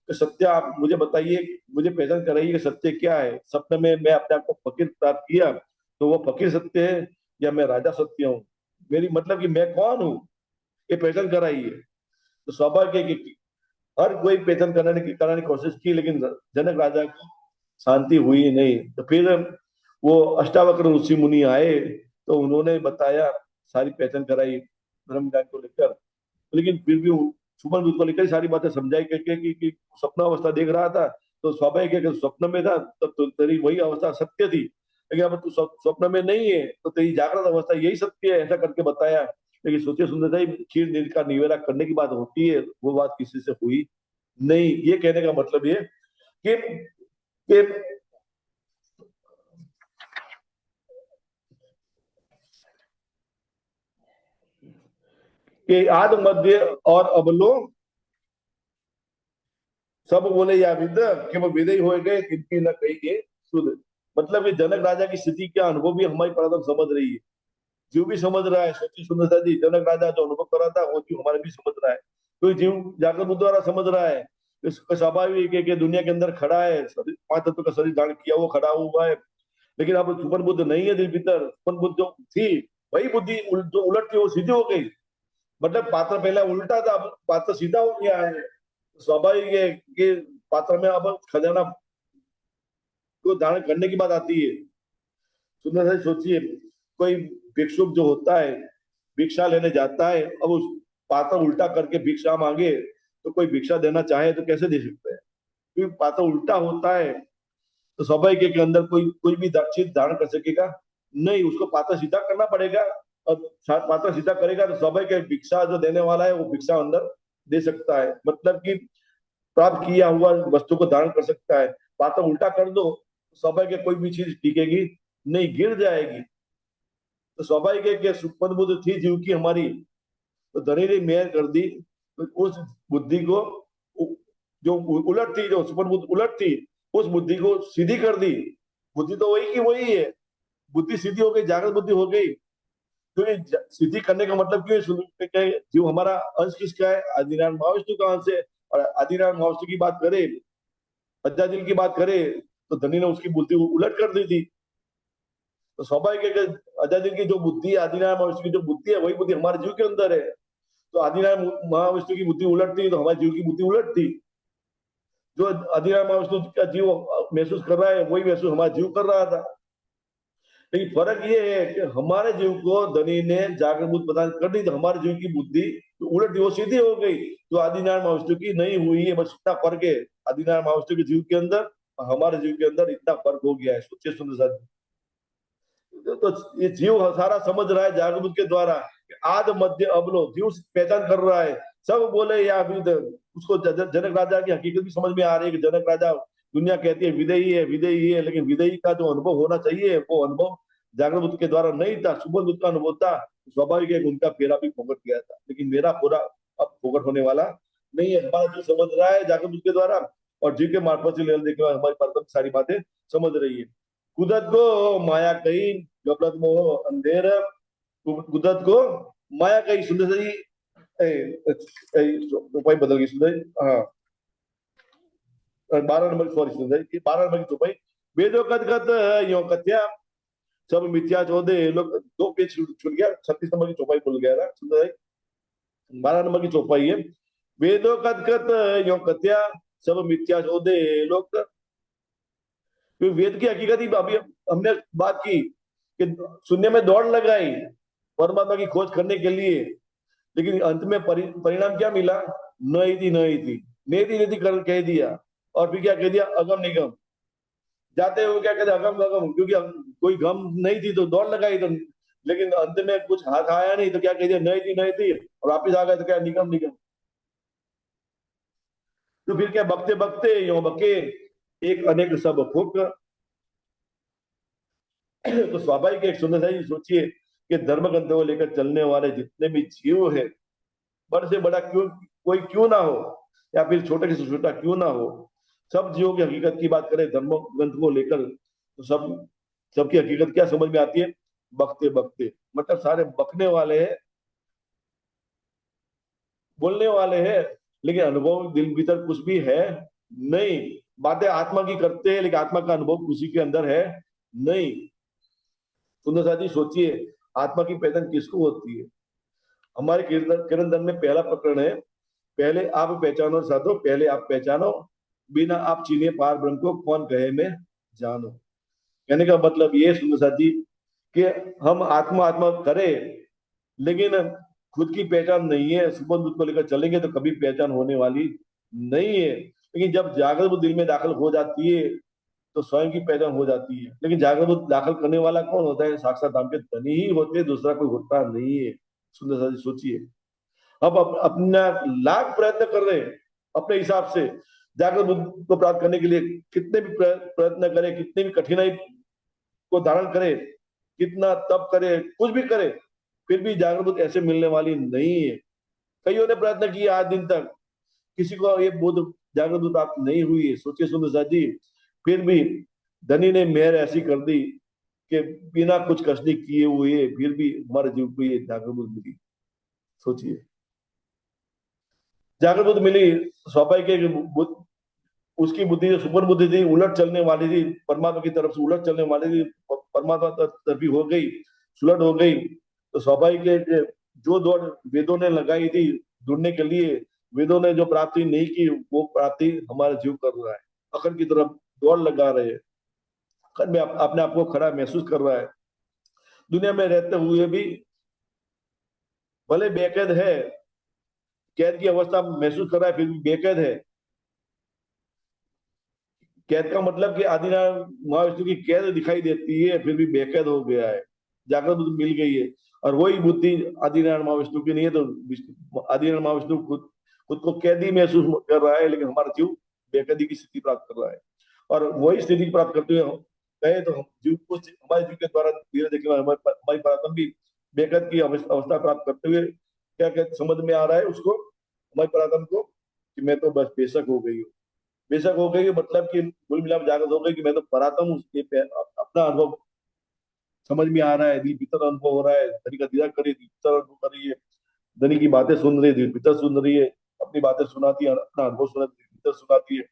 कि सत्य आप मुझे बताइए, मुझे पहचान कराइए कि सत्य क्या है। सपने में मैं अपने आप को फकीर प्राप्त किया, तो वो फकीर सत्य है या मैं राजा सत्य हूँ, मेरी मतलब कि मैं कौन हूँ, ये पहचान कराइए। तो स्वाभाविक है कि हर कोई पहचान कराने की कोशिश की, लेकिन जनक राजा को शांति हुई नहीं। तो फिर वो अष्टावक्र ऋषि मुनि आए, तो उन्होंने बताया, सारी पहचान कराई धर्म ज्ञान को लेकर, लेकिन फिर भी सुमन को लेकर सारी बातें समझाई करके कि स्वप्न अवस्था देख रहा था, तो स्वाभाविक है कि स्वप्न में था तब तो तेरी वही अवस्था सत्य थी, लेकिन अब तू स्वप्न में नहीं है तो तेरी जागृत अवस्था यही सत्य है, ऐसा करके बताया। लेकिन सोचिए सुंदर ही खीर नीर का निवेला करने की बात होती है, वो बात किसी से हुई नहीं। ये कहने का मतलब ये कि कि आद मध्य और अबलो सब बोले या विद, कि वो विदयी हो गए किनकी न कही के सुध। मतलब ये जनक राजा की स्थिति का अनुभव भी हमारी परम समझ रही है, जीव भी समझ रहा है। सच्ची सुंदरता जी जनक राजा जो अनुभव कर रहा था वो जीव हमारे भी समझ रहा है, तो जीव जाकर बुद्ध द्वारा समझ रहा है। इसका स्वाभाविक है कि दुनिया के अंदर खड़ा है, पांच तत्व का शरीर धारण किया, वो खड़ा हुआ है। लेकिन अब सुपन बुद्ध नहीं है दिल भीतर। सुपन बुद्ध जो थी वही बुद्धि जो उलट थी वो सीधी हो गई। मतलब पात्र पहले उल्टा था, अब पात्र सीधा हो गया है। स्वाभाविक है कि पात्र में अब खजाना को धारण करने की बात आती है। सुंदर से सोचिए, कोई भिक्षुक जो होता है भिक्षा लेने जाता है, अब उस पात्र उल्टा करके भिक्षा मांगे तो कोई भिक्षा देना चाहे तो कैसे दे सकते हैं? क्योंकि पात्र उल्टा होता है तो स्वाभाविक है कि अंदर कोई कोई भी चीज धारण कर सकेगा नहीं, उसको पात्र सीधा करना पड़ेगा। और पात्र सीधा करेगा तो स्वाभाविक है भिक्षा जो देने वाला है वो भिक्षा अंदर दे सकता है, मतलब कि प्राप्त किया हुआ वस्तु को धारण कर सकता है। पात्र उल्टा कर दो तो स्वाभाविक है कोई भी चीज टिकेगी नहीं, गिर जाएगी। तो स्वाभाविक है कि सुपन बुद्ध थी जीव की हमारी, तो धनी ने मेहर कर दी, तो उस बुद्धि को जो उलट थी, जो सुपन बुद्धि उलट थी, उस बुद्धि को सीधी कर दी। बुद्धि तो वही की वही है, बुद्धि सीधी हो गई, जागृत बुद्धि हो गई। तो ये सीधी करने का मतलब क्यों है? जीव हमारा अंश किसका है? आदिनारायण महाविष्णु का अंश है। और आदिनारायण महाविष्णु की बात करें, अज्जादिल की बात करें, तो धनी ने उसकी बुद्धि उलट कर दी थी। तो स्वाभाविक है कि अजादिल की जो बुद्धि है, आदिनारायण महाविष्णु की जो बुद्धि है, वही बुद्धि हमारे जीव के अंदर है। तो आदिनारायण महाविष्णु की बुद्धि उलट थी तो हमारे जीव की बुद्धि उलट थी। जो आदिनारायण महाविष्णु का जीव महसूस कर रहा है वही महसूस हमारा जीव कर रहा था। लेकिन फर्क ये है कि हमारे जीव को धनी ने जागृत बुद्धि प्रदान कर दी, तो हमारे जीव की बुद्धि तो उलट वो सीधी हो गई, जो आदिनारायण महाविष्णु की नहीं हुई है। बस इतना फर्क है आदिनारायण महाविष्णु के जीव के अंदर और हमारे जीव के अंदर, इतना फर्क हो गया है। सोचिए सुंदर साथ, तो ये जीव सारा समझ रहा है जागृत के द्वारा कि आद मध्य अबलो, जीव पहचान कर रहा है। सब बोले या विद, उसको जनक राजा की हकीकत भी समझ में आ रही है कि जनक राजा, दुनिया कहती है विदेही है विदेही है, लेकिन विदेही का जो अनुभव होना चाहिए वो अनुभव जागृत बुद्ध के द्वारा नहीं था, सुबोध बुद्ध का अनुभव था। स्वाभाविक है उनका फेरा भी फोकट गया था, लेकिन मेरा पूरा अब फोकट होने वाला नहीं है। हमारा जो समझ रहा है जागृत बुद्ध के द्वारा और जी के मार्फत से ले देखने हमारी परतम सारी बातें समझ रही है। कुदरत को माया कही, गफलत मोह अंधेर, कुदरत को माया कही। सुंदर जी चौपाई बदल गई सुंदर जी, हाँ 12 नंबर, सॉरी सुंदर जी 12 नंबर की चौपाई। वेदो कद कद यो कथ्या सब मिथ्या चौदे लोग, दो पेज छूट गया, 36 नंबर की चौपाई भूल गया था सुंदर जी। 12 नंबर की चौपाई है, वेदो कद कद यो कथ्या सब मिथ्या चौदे लोग। वेद की हकीकत ही अभी हमने बात की कि शून्य में दौड़ लगाई परमात्मा की खोज करने के लिए, लेकिन अंत में परिणाम क्या मिला? नहीं थी नहीं थी, नहीं थी कर कह दिया। और फिर क्या कह दिया? अगम निगम। जाते हुए क्या कहते? अगम अगम, क्योंकि कोई गम नहीं थी तो दौड़ लगाई, तो लेकिन अंत में कुछ हाथ आया नहीं तो क्या कह दिया? नहीं थी और वापिस आ गए तो क्या? निगम निगम। तो फिर क्या? बकते बकते यो बके एक अनेक सब फूक। तो स्वाभाविक एक सुंदर सा ही सोचिए कि धर्म ग्रंथों को लेकर चलने वाले जितने भी जीव है, बड़े से बड़ा क्यों कोई क्यों ना हो, या फिर छोटे से छोटा क्यों ना हो, सब जीवों की हकीकत की बात करें धर्म ग्रंथ को लेकर तो सब सबकी हकीकत क्या समझ में आती है? बकते बकते, मतलब सारे बकने वाले हैं, बोलने वाले हैं, लेकिन अनुभव दिल भीतर कुछ भी है नहीं। बातें आत्मा की करते हैं लेकिन आत्मा का अनुभव किसी के अंदर है नहीं। सुंदर साथ ही सोचिए, आत्मा की पहचान किसको होती है? हमारे किरण धर्म में पहला प्रकरण है, पहले आप पहचानो साधो, पहले आप पहचानो, बिना आप चीने पार ब्रह्म को कौन कहे मैं जानो। कहने का मतलब ये सुंदर साथ जी कि हम आत्मा आत्मा करें, लेकिन खुद की पहचान नहीं है। सुबह दूध को लेकर चलेंगे तो कभी पहचान होने वाली नहीं है। लेकिन जब जागृत बुद्धि दिल में दाखिल हो जाती है तो स्वयं की पहचान हो जाती है। लेकिन जागृत बुद्धि दाखिल करने वाला कौन होता है? साक्षात धाम के धनी ही होते हैं, दूसरा कोई होता नहीं है। सुंदर सा जी सोचिए, अब अपना लाख प्रयत्न कर रहे हैं अपने हिसाब से जागृत बुद्धि को प्राप्त करने के लिए, कितने भी प्रयत्न करें, कितनी भी कठिनाई को धारण करे, कितना तप करे, कुछ भी करे, फिर भी जागृत बुद्धि ऐसे मिलने वाली नहीं है। कईयों ने प्रयत्न किया आज दिन तक, किसी को ये बुद्ध जागृत बुद्धि प्राप्त नहीं हुई है। सोचिए सुंदर सा जी, फिर भी धनी ने मेहर ऐसी कर दी कि बिना कुछ कष्ट किए हुए फिर भी हमारे जीव को ये जागृत बुद्धि मिली। सोचिए। जागृत बुद्धि मिली, स्वाभाविक है कि उसकी बुद्धि जो सुपर बुद्धि थी, उलट चलने वाली थी, परमात्मा की तरफ से उलट चलने वाली थी, परमात्मा तरफ ही हो गई, सुलट हो गई। तो स्वाभाविक है कि जो दौड़ वेदों ने लगाई थी ढूंढने के लिए, वेदों ने जो प्राप्ति नहीं की, वो प्राप्ति हमारा जीव कर रहा है, अखंड की तरफ दौड़ लगा रहे हैं, अखंड में अपने आप को खड़ा महसूस कर रहा है। दुनिया में रहते हुए भी भले बेकैद है, कैद की अवस्था महसूस कर रहा है, फिर भी बेकैद है। कैद का मतलब कि आदिनारायण महाविष्णु की कैद दिखाई देती है, फिर भी बेकैद हो गया है, जागृत बुद्धि मिल गई है। और वही बुद्धि आदिनारायण महाविष्णु की नहीं है, तो आदिनारायण महाविष्णु खुद खुद को कैदी महसूस कर रहा है, लेकिन हमारा जीव बेकैदी की स्थिति प्राप्त कर रहा है। और वही स्थिति प्राप्त करते हुए कहे तो हम जीव को, हमारे जीव के द्वारा धीरे देखने वाले हमारी परात्मा भी बेकैद की अवस्था प्राप्त करते हुए क्या क्या समझ में आ रहा है उसको, हमारी परात्मा को, कि मैं तो बस बेशक हो गई हूँ। बेशक हो गई मतलब कि कुल मिलाकर जागृत हो गई कि मैं तो परातम हूँ, अपना अनुभव समझ में आ रहा है, दिल भीतर अनुभव हो रहा है, धनी का दीदार करी, दिल भीतर अनुभव कर रही है, धनी की बातें सुन रही है, दिल भीतर सुन रही है, अपनी बातें सुनाती है, अपना अनुभव सुना दिल भीतर सुनाती है।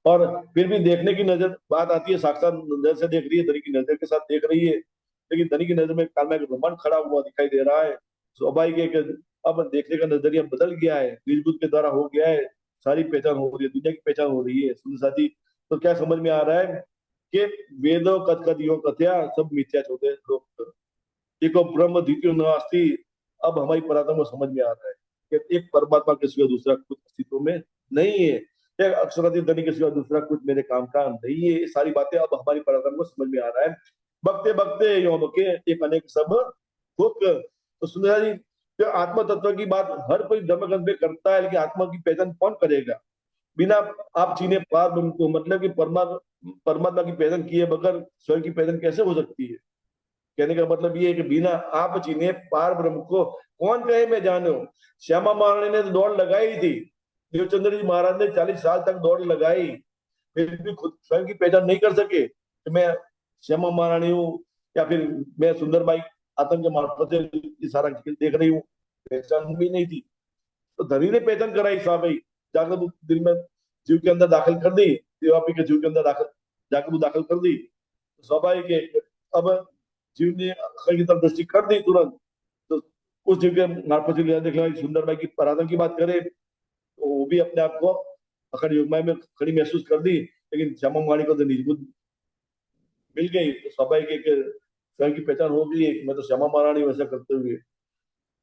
और फिर भी देखने की नजर बात आती है, साक्षात नजर से देख रही है, धनी की नजर के साथ देख रही है, लेकिन धनी की नजर में काल में ब्रह्मांड खड़ा हुआ दिखाई दे रहा है। स्वाभाविक है कि अब देखने का नजरिया बदल गया है, निज बुद्ध के द्वारा हो गया है, सारी पहचान हो रही है, दुनिया की पहचान हो रही है सुंदर साथी। तो क्या समझ में आ रहा है कि वेदों कथ कथ यो कथया सब मिथ्या छोटे लोग, एको ब्रह्म द्वितीय नास्ति। अब हमारी परात्मा को समझ में आ रहा है कि एक परमात्मा के सिवा दूसरा कुछ अस्तित्व में नहीं है, एक अक्षराधीन धनी के सिवा दूसरा कुछ मेरे काम का नहीं है। ये सारी बातें अब हमारी परात्मा को समझ में आ रहा है। बकते बकते योम के एक अनेक सब हुक। तो सुंदरा जी, जो आत्म तत्व की बात हर कोई धर्म ग्रंथ में करता है, लेकिन आत्मा की पहचान कौन करेगा बिना आप चीने पार ब्रह्म को, मतलब कि परमात्मा की पहचान किए बगैर स्वयं की पहचान कैसे हो सकती है। कहने का मतलब ये है कि बिना आप चिन्हे पार ब्रह्म को कौन कहे मैं जानो। श्यामा महारानी ने तो दौड़ लगाई थी, देवचंद्र जी महाराज ने 40 साल तक दौड़ लगाई, फिर भी खुद स्वयं की पहचान नहीं कर सके कि मैं श्यामा महारानी हूँ, या फिर मैं सुंदर बाई आतंक के मार्फत से सारा खेल देख रही हूँ, पहचान भी नहीं थी। तो धनी ने पहचान कराई साहब भाई, जाकर दिल में जीव के अंदर दाखिल कर दी, देवापी के जीव के अंदर दाखिल जाकर दाखिल कर दी। तो स्वाभाविक है अब जीव ने अक्षर की तरफ दृष्टि कर दी तुरंत। तो उस जीव के मार्फत से देखना सुंदर बाई की पराक्रम की बात करें तो वो भी अपने आप को अखंड योगमाया में खड़ी महसूस कर दी, लेकिन श्यामा वाणी को तो निजबुद्ध मिल गई, तो स्वाभाविक है कि स्वयं की पहचान हो गई, मैं तो श्यामा महारानी वैसा करते हुए।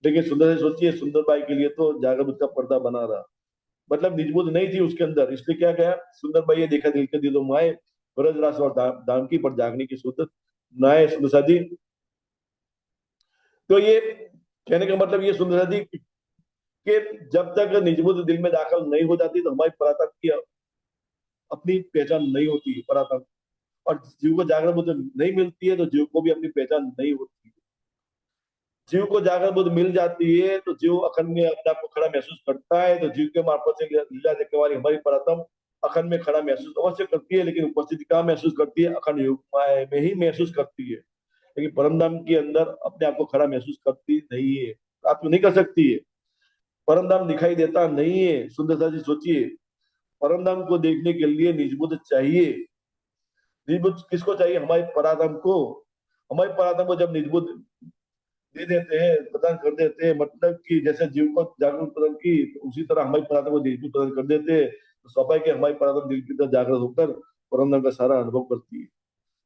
लेकिन सुंदर से सोचिए, सुंदर बाई के लिए तो जागृत का पर्दा बना रहा, मतलब निजबुद्ध नहीं थी उसके अंदर, इसलिए क्या गया सुंदर बाई ये देखा दिल के दिलों माए, ब्रज रास और दानकी पर जागने की सुध नाए सुंदर सादी। तो ये कहने का मतलब ये सुंदर सादी कि जब तक निजबुद्ध दिल में दाखिल नहीं हो जाती तो हमारी परात्मा की अपनी पहचान नहीं होती है, परात्मा। और जीव को जागृत बुद्ध नहीं मिलती है तो जीव को भी अपनी पहचान नहीं होती है। जीव को जागृत बुद्ध मिल जाती है तो जीव अखंड में अपने आप को खड़ा महसूस करता है, तो जीव के मार्फत से लीला देखने वाली हमारी परात्मा अखंड में खड़ा महसूस अवश्य करती है, लेकिन उपस्थिति कहाँ महसूस करती है, अखंड योग माया में ही महसूस करती है। लेकिन परम धाम के अंदर अपने आप को खड़ा महसूस करती नहीं है, आप तो नहीं कर सकती है। परम धाम दिखाई देता नहीं है। सुंदरता जी सोचिए, परम धाम को देखने के लिए निजबुद्ध चाहिए। निजबुद्ध किसको चाहिए, हमारे पराधम को। हमारे पराधम को जब निजबुद्ध दे देते हैं, प्रदान कर देते हैं, मतलब कि जैसे जीव को जागरूक प्रदान की, तो उसी तरह हमारी पराधम को निजबुद्ध प्रदान कर देते हैं। तो स्वाभाविक है हमारी पराधम दिल की तरह जागृत होकर परम धाम का सारा अनुभव करती है,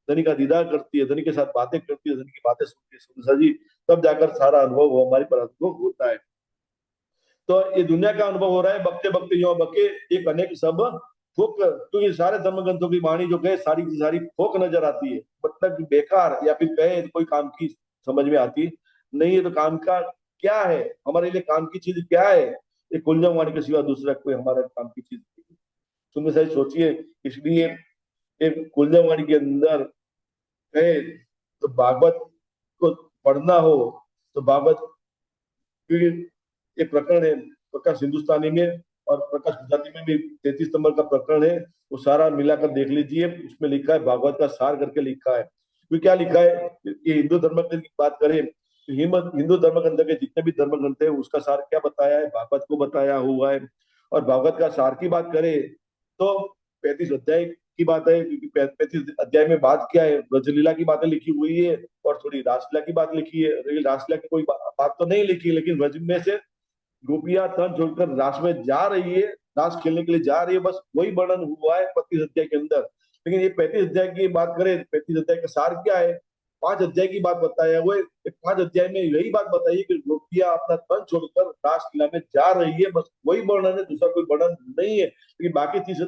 धनी का दीदार करती है, धनी के साथ बातें करती है, धनी की बातें सुनती है सुंदर जी, तब जाकर सारा अनुभव हमारी पराधम को होता है। तो ये दुनिया का अनुभव हो रहा है, बकते बकते यो बके एक अनेक सब फूक। क्योंकि सारे धर्म ग्रंथों की वाणी जो कहे सारी की सारी फोक नजर आती है, मतलब बेकार, या फिर कहे तो कोई काम की समझ में आती नहीं है। तो काम का क्या है, हमारे लिए काम की चीज क्या है, ये कुंजम वाणी के सिवा दूसरा कोई हमारे काम की चीज नहीं। सुनने सही सोचिए, इसलिए एक कुंजम वाणी के अंदर कहे तो भागवत को पढ़ना हो तो भागवत, क्योंकि एक प्रकरण है प्रकाश हिंदुस्तानी में और प्रकाश गुजराती में भी 33 नंबर का प्रकरण है, वो सारा मिलाकर देख लीजिए, उसमें लिखा है भागवत का सार करके लिखा है। क्योंकि क्या लिखा है, ये हिंदू धर्म की बात करें हिंदू धर्म के अंदर के जितने भी धर्म ग्रंथ है उसका सार क्या बताया है, भागवत को बताया हुआ है। और भागवत का सार की बात करें तो 35 अध्याय की बात है, क्योंकि 35 अध्याय में बात क्या है, ब्रजलीला की बातें लिखी हुई है और थोड़ी रासलीला की बात लिखी है। लेकिन रासलीला की कोई बात तो नहीं लिखी, लेकिन ब्रज में से गोपियां तन छोड़कर रास में जा रही है, रास खेलने के लिए जा रही है, बस वही वर्णन हुआ है 35 अध्याय के अंदर। लेकिन ये 35 अध्याय की बात करें, 35 अध्याय का सार क्या है, 5 अध्याय की बात बताया हुआ है। 5 अध्याय में यही बात बताई कि गोपियां अपना तन छोड़कर रासलीला में जा रही है, बस वही वर्णन है, दूसरा कोई वर्णन नहीं है। लेकिन बाकी 30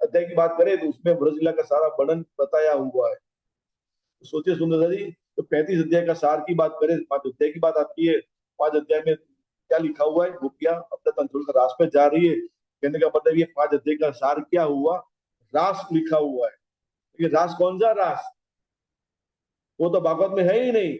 अध्याय की बात करें तो उसमें ब्रजलीला का सारा वर्णन बताया हुआ है। तो सोचिए सुंदर जी, तो 35 अध्याय का सार की बात करें, 5 अध्याय की बात आती है। 5 अध्याय में क्या लिखा हुआ है, गोपियां अपना तन छोड़कर रास पे जा रही है, कहने का मतलब ये 5 अध्याय का सार क्या हुआ, रास लिखा हुआ है। ये रास कौन सा रास, वो तो भागवत में है ही नहीं।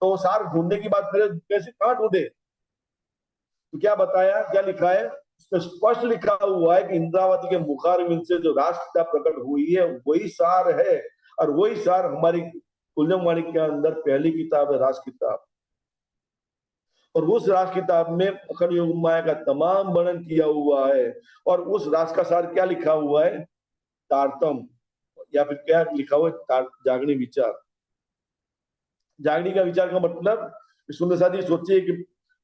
तो वो सार ढूंढने की बात करें, कैसे कहाँ ढूंढे, तो क्या बताया, क्या लिखा है, इसमें स्पष्ट लिखा हुआ है कि इंद्रावती के मुखारविंद से जो राष्ट्रपिता प्रकट हुई है वही सार है। और वही सार हमारी कुलजम वाणी के अंदर पहली किताब है, रास किताब। और उस रास किताब में अखंड योग माया का तमाम वर्णन किया हुआ है। और उस रास का सार क्या लिखा हुआ है, तारतम, या फिर क्या लिखा हुआ है, जागनी विचार। जागनी का विचार का मतलब, सुंदर साथी सोचिए कि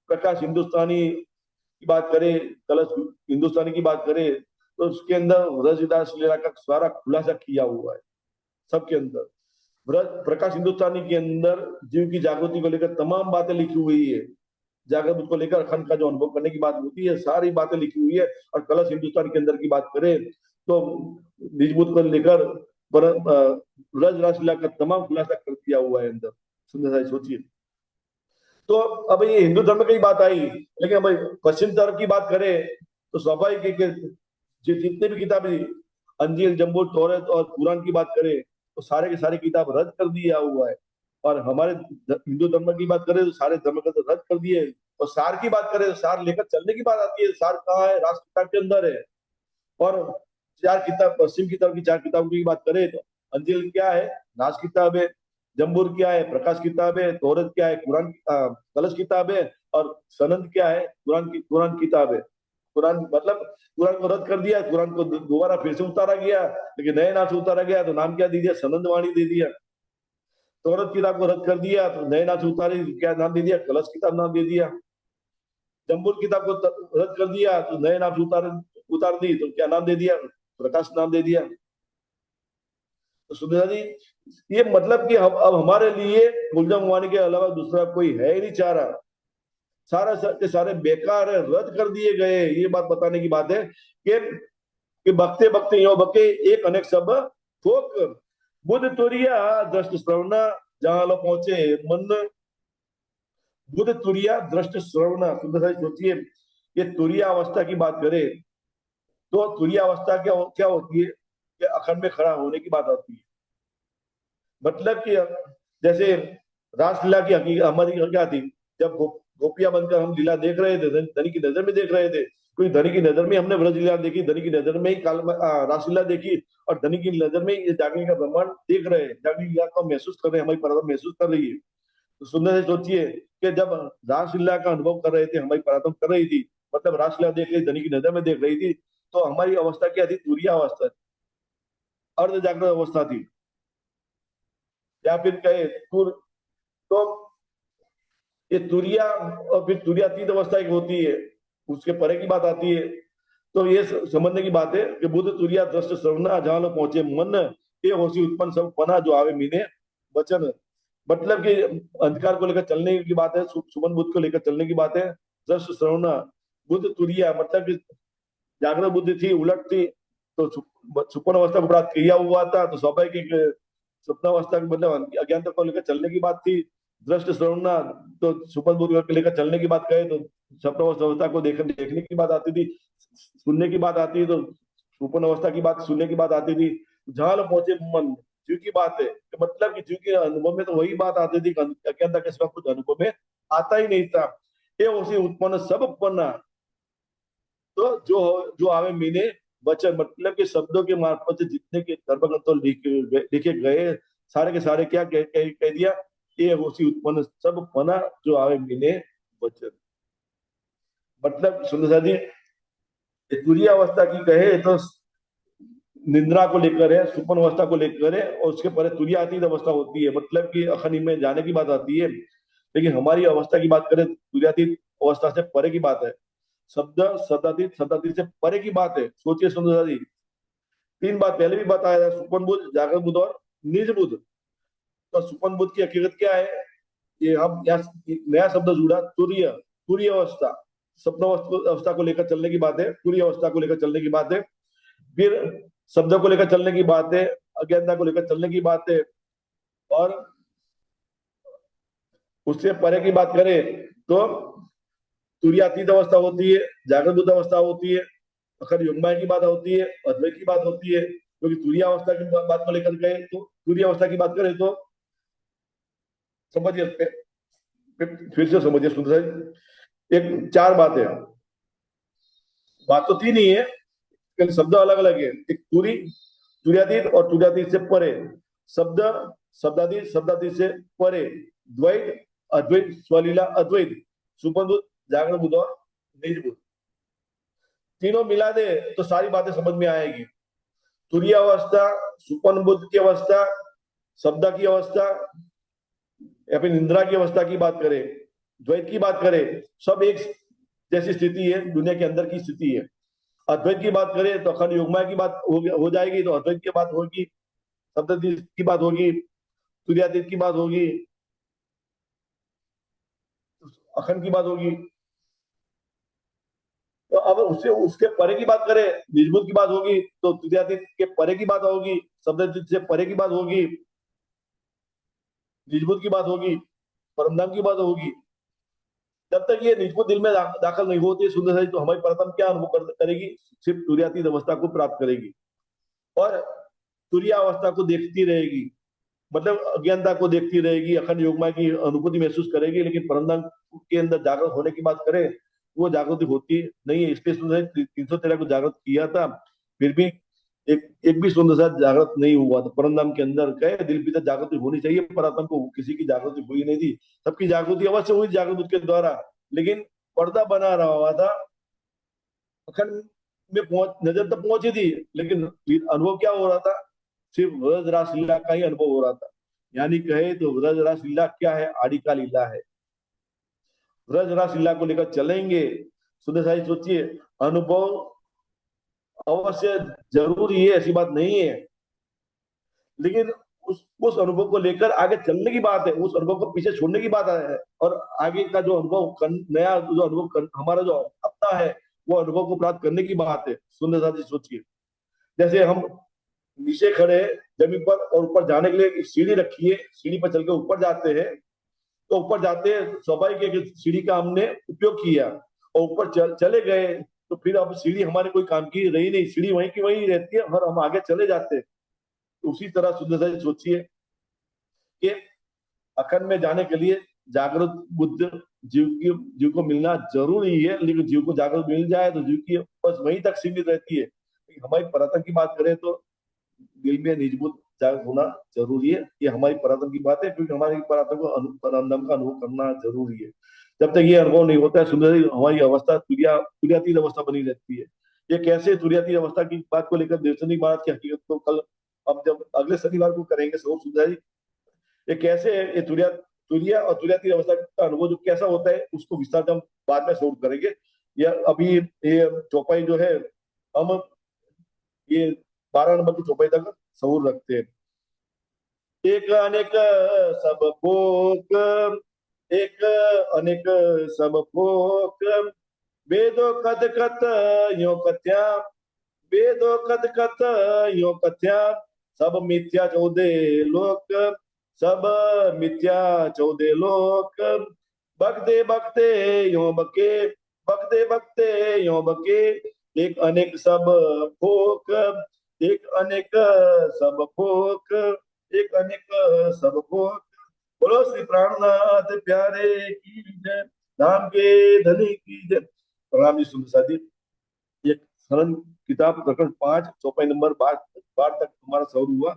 प्रकाश हिंदुस्तानी की बात करें, कलश हिंदुस्तानी की बात करें, तो उसके अंदर रजदास लीला का सारा खुलासा किया हुआ है सबके अंदर। प्रकाश हिंदुस्तानी के अंदर जीव की जागृति को लेकर तमाम बातें लिखी हुई है। जागृत को लेकर अखंड का जो अनुभव करने की बात होती है, सारी बातें लिखी हुई है। और कलश हिंदुस्तान के अंदर की बात करें तो निजबूत को लेकर ब्रज रासलीला का तमाम खुलासा कर दिया हुआ है अंदर। सुंदर सा सोचिए। तो अब ये हिंदू धर्म की बात आई, लेकिन अब पश्चिम धर्म की बात करें तो स्वाभाविक है कि जितने भी किताबें, अंजील, जम्बूल, तौरात और कुरान की बात करें तो सारे के सारे किताब रद्द कर दिया हुआ है। और हमारे हिंदू धर्म की बात करें तो सारे धर्म का तो रद्द कर दिए। और सार की बात करें तो सार लेकर चलने की बात आती है, सार कहाँ है, राष्ट्र के अंदर है। और 4 किताब, पश्चिम की तरफ की 4 किताबों की बात करें तो अंजील क्या है, नाश किताब है। जम्बूर क्या है, प्रकाश किताब है। तौरत क्या है, कुरान कलश किताब है। और सनद क्या है, कुरान किताब है। कुरान मतलब कुरान को रद्द कर दिया, कुरान को दोबारा फिर से उतारा गया, लेकिन नए नाम से उतारा गया तो नाम क्या दे दिया, सनद वाणी दे दिया। तौरत किताब को रद्द कर दिया तो नए नाम से उतारी, क्या नाम दे दिया, कलश किताब नाम दे दिया। जम्बूर किताब को रद्द कर दिया तो नए नाम से उतार दी, तो क्या नाम दे दिया, प्रकाश नाम दे दिया। तो सुधा जी, ये मतलब कि हम अब हमारे लिए गुलजम वाणी के अलावा दूसरा कोई है ही नहीं चाह रहा। सारा के सारे बेकार है, रद्द कर दिए गए। ये बात बताने की बात है कि बकते बकते यो बके एक अनेक सब ठोक, बुद्ध तुरिया दृष्ट श्रवणा, जहां लोग पहुंचे मन, बुद्ध तुरिया दृष्ट श्रवणा। सुंदर सोचिए, ये तुरिया अवस्था की बात करें तो तुरिया अवस्था क्या क्या होती है, कि अखंड में खड़ा होने की बात आती है। मतलब कि जैसे रासलीला की हकीकत हमारी क्या थी, जब गोपियां बनकर हम लीला देख रहे थे, धनी की नजर में देख रहे थे, क्योंकि धनी की नजर में हमने ब्रज लीला देखी, धनी की नजर में ही रासलीला देखी, और धनी की नजर में ही ये जागने का ब्रह्मांड देख रहे हैं, जागने लीला को महसूस कर रहे हैं, हमारी परात्मा महसूस कर रही है। तो सुंदर से सोचिए कि जब रासलीला का अनुभव कर रहे थे, हमारी परात्मा कर रही थी, मतलब रासलीला देख रही, धनी की नजर में देख रही थी, तो हमारी अवस्था क्या थी, तुरिया अवस्था, अर्ध जागृत अवस्था थी, या फिर कहे तो ये तुरिया, और फिर तुरियातीत अवस्था एक होती है, उसके परे की बात आती है। तो ये समझने की बात है कि बुद्ध तुरिया दृष्ट श्रवणा, जहां लोग पहुंचे मन, ये होशी उत्पन्न सब पना, जो आवे मीने वचन। मतलब कि अंधकार को लेकर चलने की बात है, सुमन बुद्ध को लेकर चलने की बात है। दृष्ट श्रवणा, बुद्ध तुरिया मतलब कि जागृत बुद्धि थी, उलट थी, तो सुपन अवस्था को प्राप्त किया हुआ था, तो स्वाभाविक स्वप्नावस्था मतलब अज्ञानता को लेकर चलने की बात थी। दृष्ट श्रवणा, तो सुपन बुद्धि को लेकर चलने की बात कहे तो स्वप्नावस्था को देखने की बात आती थी। सुनने की बात आती है तो सुपन अवस्था की बात, सुनने की बात आती थी। जहां लोग पहुंचे मन, जीव की बात है, तो मतलब कि जीव के अनुभव में तो वही बात आती थी, अज्ञानता के सिवा कुछ अनुभव में आता ही नहीं था। ये उसी उत्पन्न सब पन्ना, तो जो आवे मीने वचन, मतलब कि शब्दों के मार्फत से जितने के धर्म ग्रंथ लिखे गए, सारे के सारे क्या कह दिया, ये होशी उत्पन्न सब पना जो आवे मिले वचन। मतलब सुंदर जी, ये तुरीय अवस्था की कहे तो निद्रा को लेकर है, सुपन अवस्था को लेकर है, और उसके परे तुरीयातीत अवस्था होती है, मतलब कि अखंड में जाने की बात आती है। लेकिन हमारी अवस्था की बात करें, तुरीयातीत अवस्था से परे की बात है। शब्द शब्दातीत शब्दातीत से परे की बात है। सोचिए सुंदर जी, तीन बात पहले भी बताया था, सुपन बुद्ध, जागृत बुद्ध और निज बुद्ध। तो सुपन बुद्ध की हकीकत क्या है? ये हम यहाँ नया शब्द जुड़ा, तुरीय, तुरीय अवस्था, स्वप्न अवस्था को लेकर चलने की बात है, तुरीय अवस्था को लेकर चलने की बात है। फिर शब्दों को लेकर चलने की बात है, अज्ञानता को लेकर चलने की बात है, और उससे परे की बात करें तो तुरीयातीत अवस्था होती है, जागृत बुद्ध अवस्था होती है, अखंड योगमाया की बात होती है, अद्वैत की बात होती है। क्योंकि तुरीय अवस्था की बात को लेकर गए तो तुरीय अवस्था की बात करें तो समझिए, फिर से समझिए सुंदर जी, एक चार बातें हैं। बात तो तीन ही है, लेकिन शब्द अलग अलग है। एक तुरीयातीत और तुरीयातीत से परे, शब्द शब्दातीत शब्दातीत से परे, द्वैत अद्वैत स्वलीला अद्वैत, सुपन बुद्ध, जागरण बुद्ध और निज बुद्ध। तीनों मिला दे तो सारी बातें समझ में आएगी। तुरीय अवस्था, सुपन बुद्ध की अवस्था, शब्द की अवस्था, या फिर निंद्रा की अवस्था की बात करें, द्वैत की बात करें, सब एक जैसी स्थिति है, दुनिया के अंदर की स्थिति है। अद्वैत की बात करें तो अखंड योगमाया की बात हो जाएगी, तो अद्वैत की बात होगी, सप्तती की बात होगी, तुरीयातीत की बात होगी, अखंड की बात होगी। तो अब उससे उसके परे की बात करें, निजबुद्ध की बात होगी, तो तुरीयातीत के परे की बात होगी, सप्तती से परे की बात होगी, निजबुद्ध की बात होगी, परमधाम की बात होगी। जब तक ये निजबुद्ध दिल में दाखिल नहीं होती सुंदर है, तो हमारी परतम क्या अनुभव करेगी? सिर्फ तुरीयातीत अवस्था को प्राप्त करेगी, और तुरीय अवस्था को देखती रहेगी, मतलब अज्ञानता को देखती रहेगी, अखंड योगमाया की अनुभूति महसूस करेगी। लेकिन परमधाम के अंदर जागृत होने की बात करें, वो जागृति होती नहीं है। इसलिए सुंदर 313 को जागृत किया था, फिर भी एक एक भी सुंदर सा जागृत नहीं हुआ था। परमधाम के अंदर गए, दिल भीतर जागृति होनी चाहिए, पर आत्मा को किसी की जागृति हुई नहीं थी। सबकी जागृति अवश्य हुई जागृत के द्वारा, लेकिन पर्दा बना रहा हुआ था, अखंड में पहुंच नजर तक पहुंची थी, लेकिन अनुभव क्या हो रहा था? सिर्फ व्रज रास लीला का ही अनुभव हो रहा था। यानी कहे तो व्रज रास लीला क्या है? आदि का लीला है। व्रज रास लीला को लेकर चलेंगे, सुंदर साहिब सोचिए, अनुभव अवश्य जरूरी है, ऐसी बात नहीं है, लेकिन उस अनुभव को लेकर आगे चलने की बात है, उस अनुभव को पीछे छोड़ने की बात है। और आगे का जो अनुभव नया जो अनुभव हमारा जो अपना है, वो अनुभव को प्राप्त करने की बात है। सुंदर साहब जी सोचिए, जैसे हम नीचे खड़े जमीन पर और ऊपर जाने के लिए एक सीढ़ी रखी है, सीढ़ी पर चल के ऊपर जाते हैं, तो ऊपर जाते हैं स्वाभाविक है कि सीढ़ी का हमने उपयोग किया और ऊपर चले गए, तो फिर अब सीढ़ी हमारे कोई काम की रही नहीं, सीढ़ी वहीं की वहीं रहती है और हम आगे चले जाते हैं। तो उसी तरह सुंदर से सोचिए कि अखंड में जाने के लिए जागृत बुद्ध जीव को मिलना जरूरी है, लेकिन जीव को जागृत मिल जाए तो जीव की बस वहीं तक सीमित रहती है। हमारी परातन की बात करें तो दिल में निजबूत जागृत होना जरूरी है। ये हमारी परातन की बात है, क्योंकि हमारी परातन को परमधाम का अनुभव करना जरूरी है। जब तक ये अनुभव नहीं होता है सुंदर, हमारी अवस्था तुरीयातीत अवस्था बनी रहती है। ये कैसे तुरीयातीत अवस्था की बात को लेकर देवचंदी महाराज की हकीकत को कल, अब जब अगले शनिवार को करेंगे स्वरूप सुंदर जी, ये कैसे ये तुरिया और तुरियातीत अवस्था का अनुभव जो कैसा होता है, उसको विस्तार से हम बाद में स्वरूप करेंगे। या अभी ये चौपाई जो है, हम ये 12 नंबर की चौपाई तक सबूर रखते हैं। एक अनेक सब फोक, एक अनेक सब फोक, वेदो कद कत यो कथ्या, वेदो कद कत यो कथ्या, सब मिथ्या चौदे लोक, सब मिथ्या चौदे लोक, बकते बकते यो बके, बकते बकते यो बके, एक अनेक सब फोक, एक अनेक सब फोक, एक अनेक सब फोक। बोलो श्री प्राणनाथ प्यारे की जय, धाम के धनी की जय। प्रणाम जी सुंदर साथी। ये सरल किताब प्रकरण 5 चौपाई नंबर 12 तक हमारा सौर हुआ।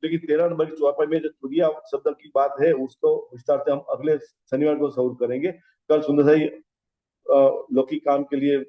लेकिन 13 नंबर की चौपाई में जो तुरिया शब्द की बात है उसको विस्तार से हम अगले शनिवार को सॉल्व करेंगे। कल सुंदर भाई लौकिक काम के लिए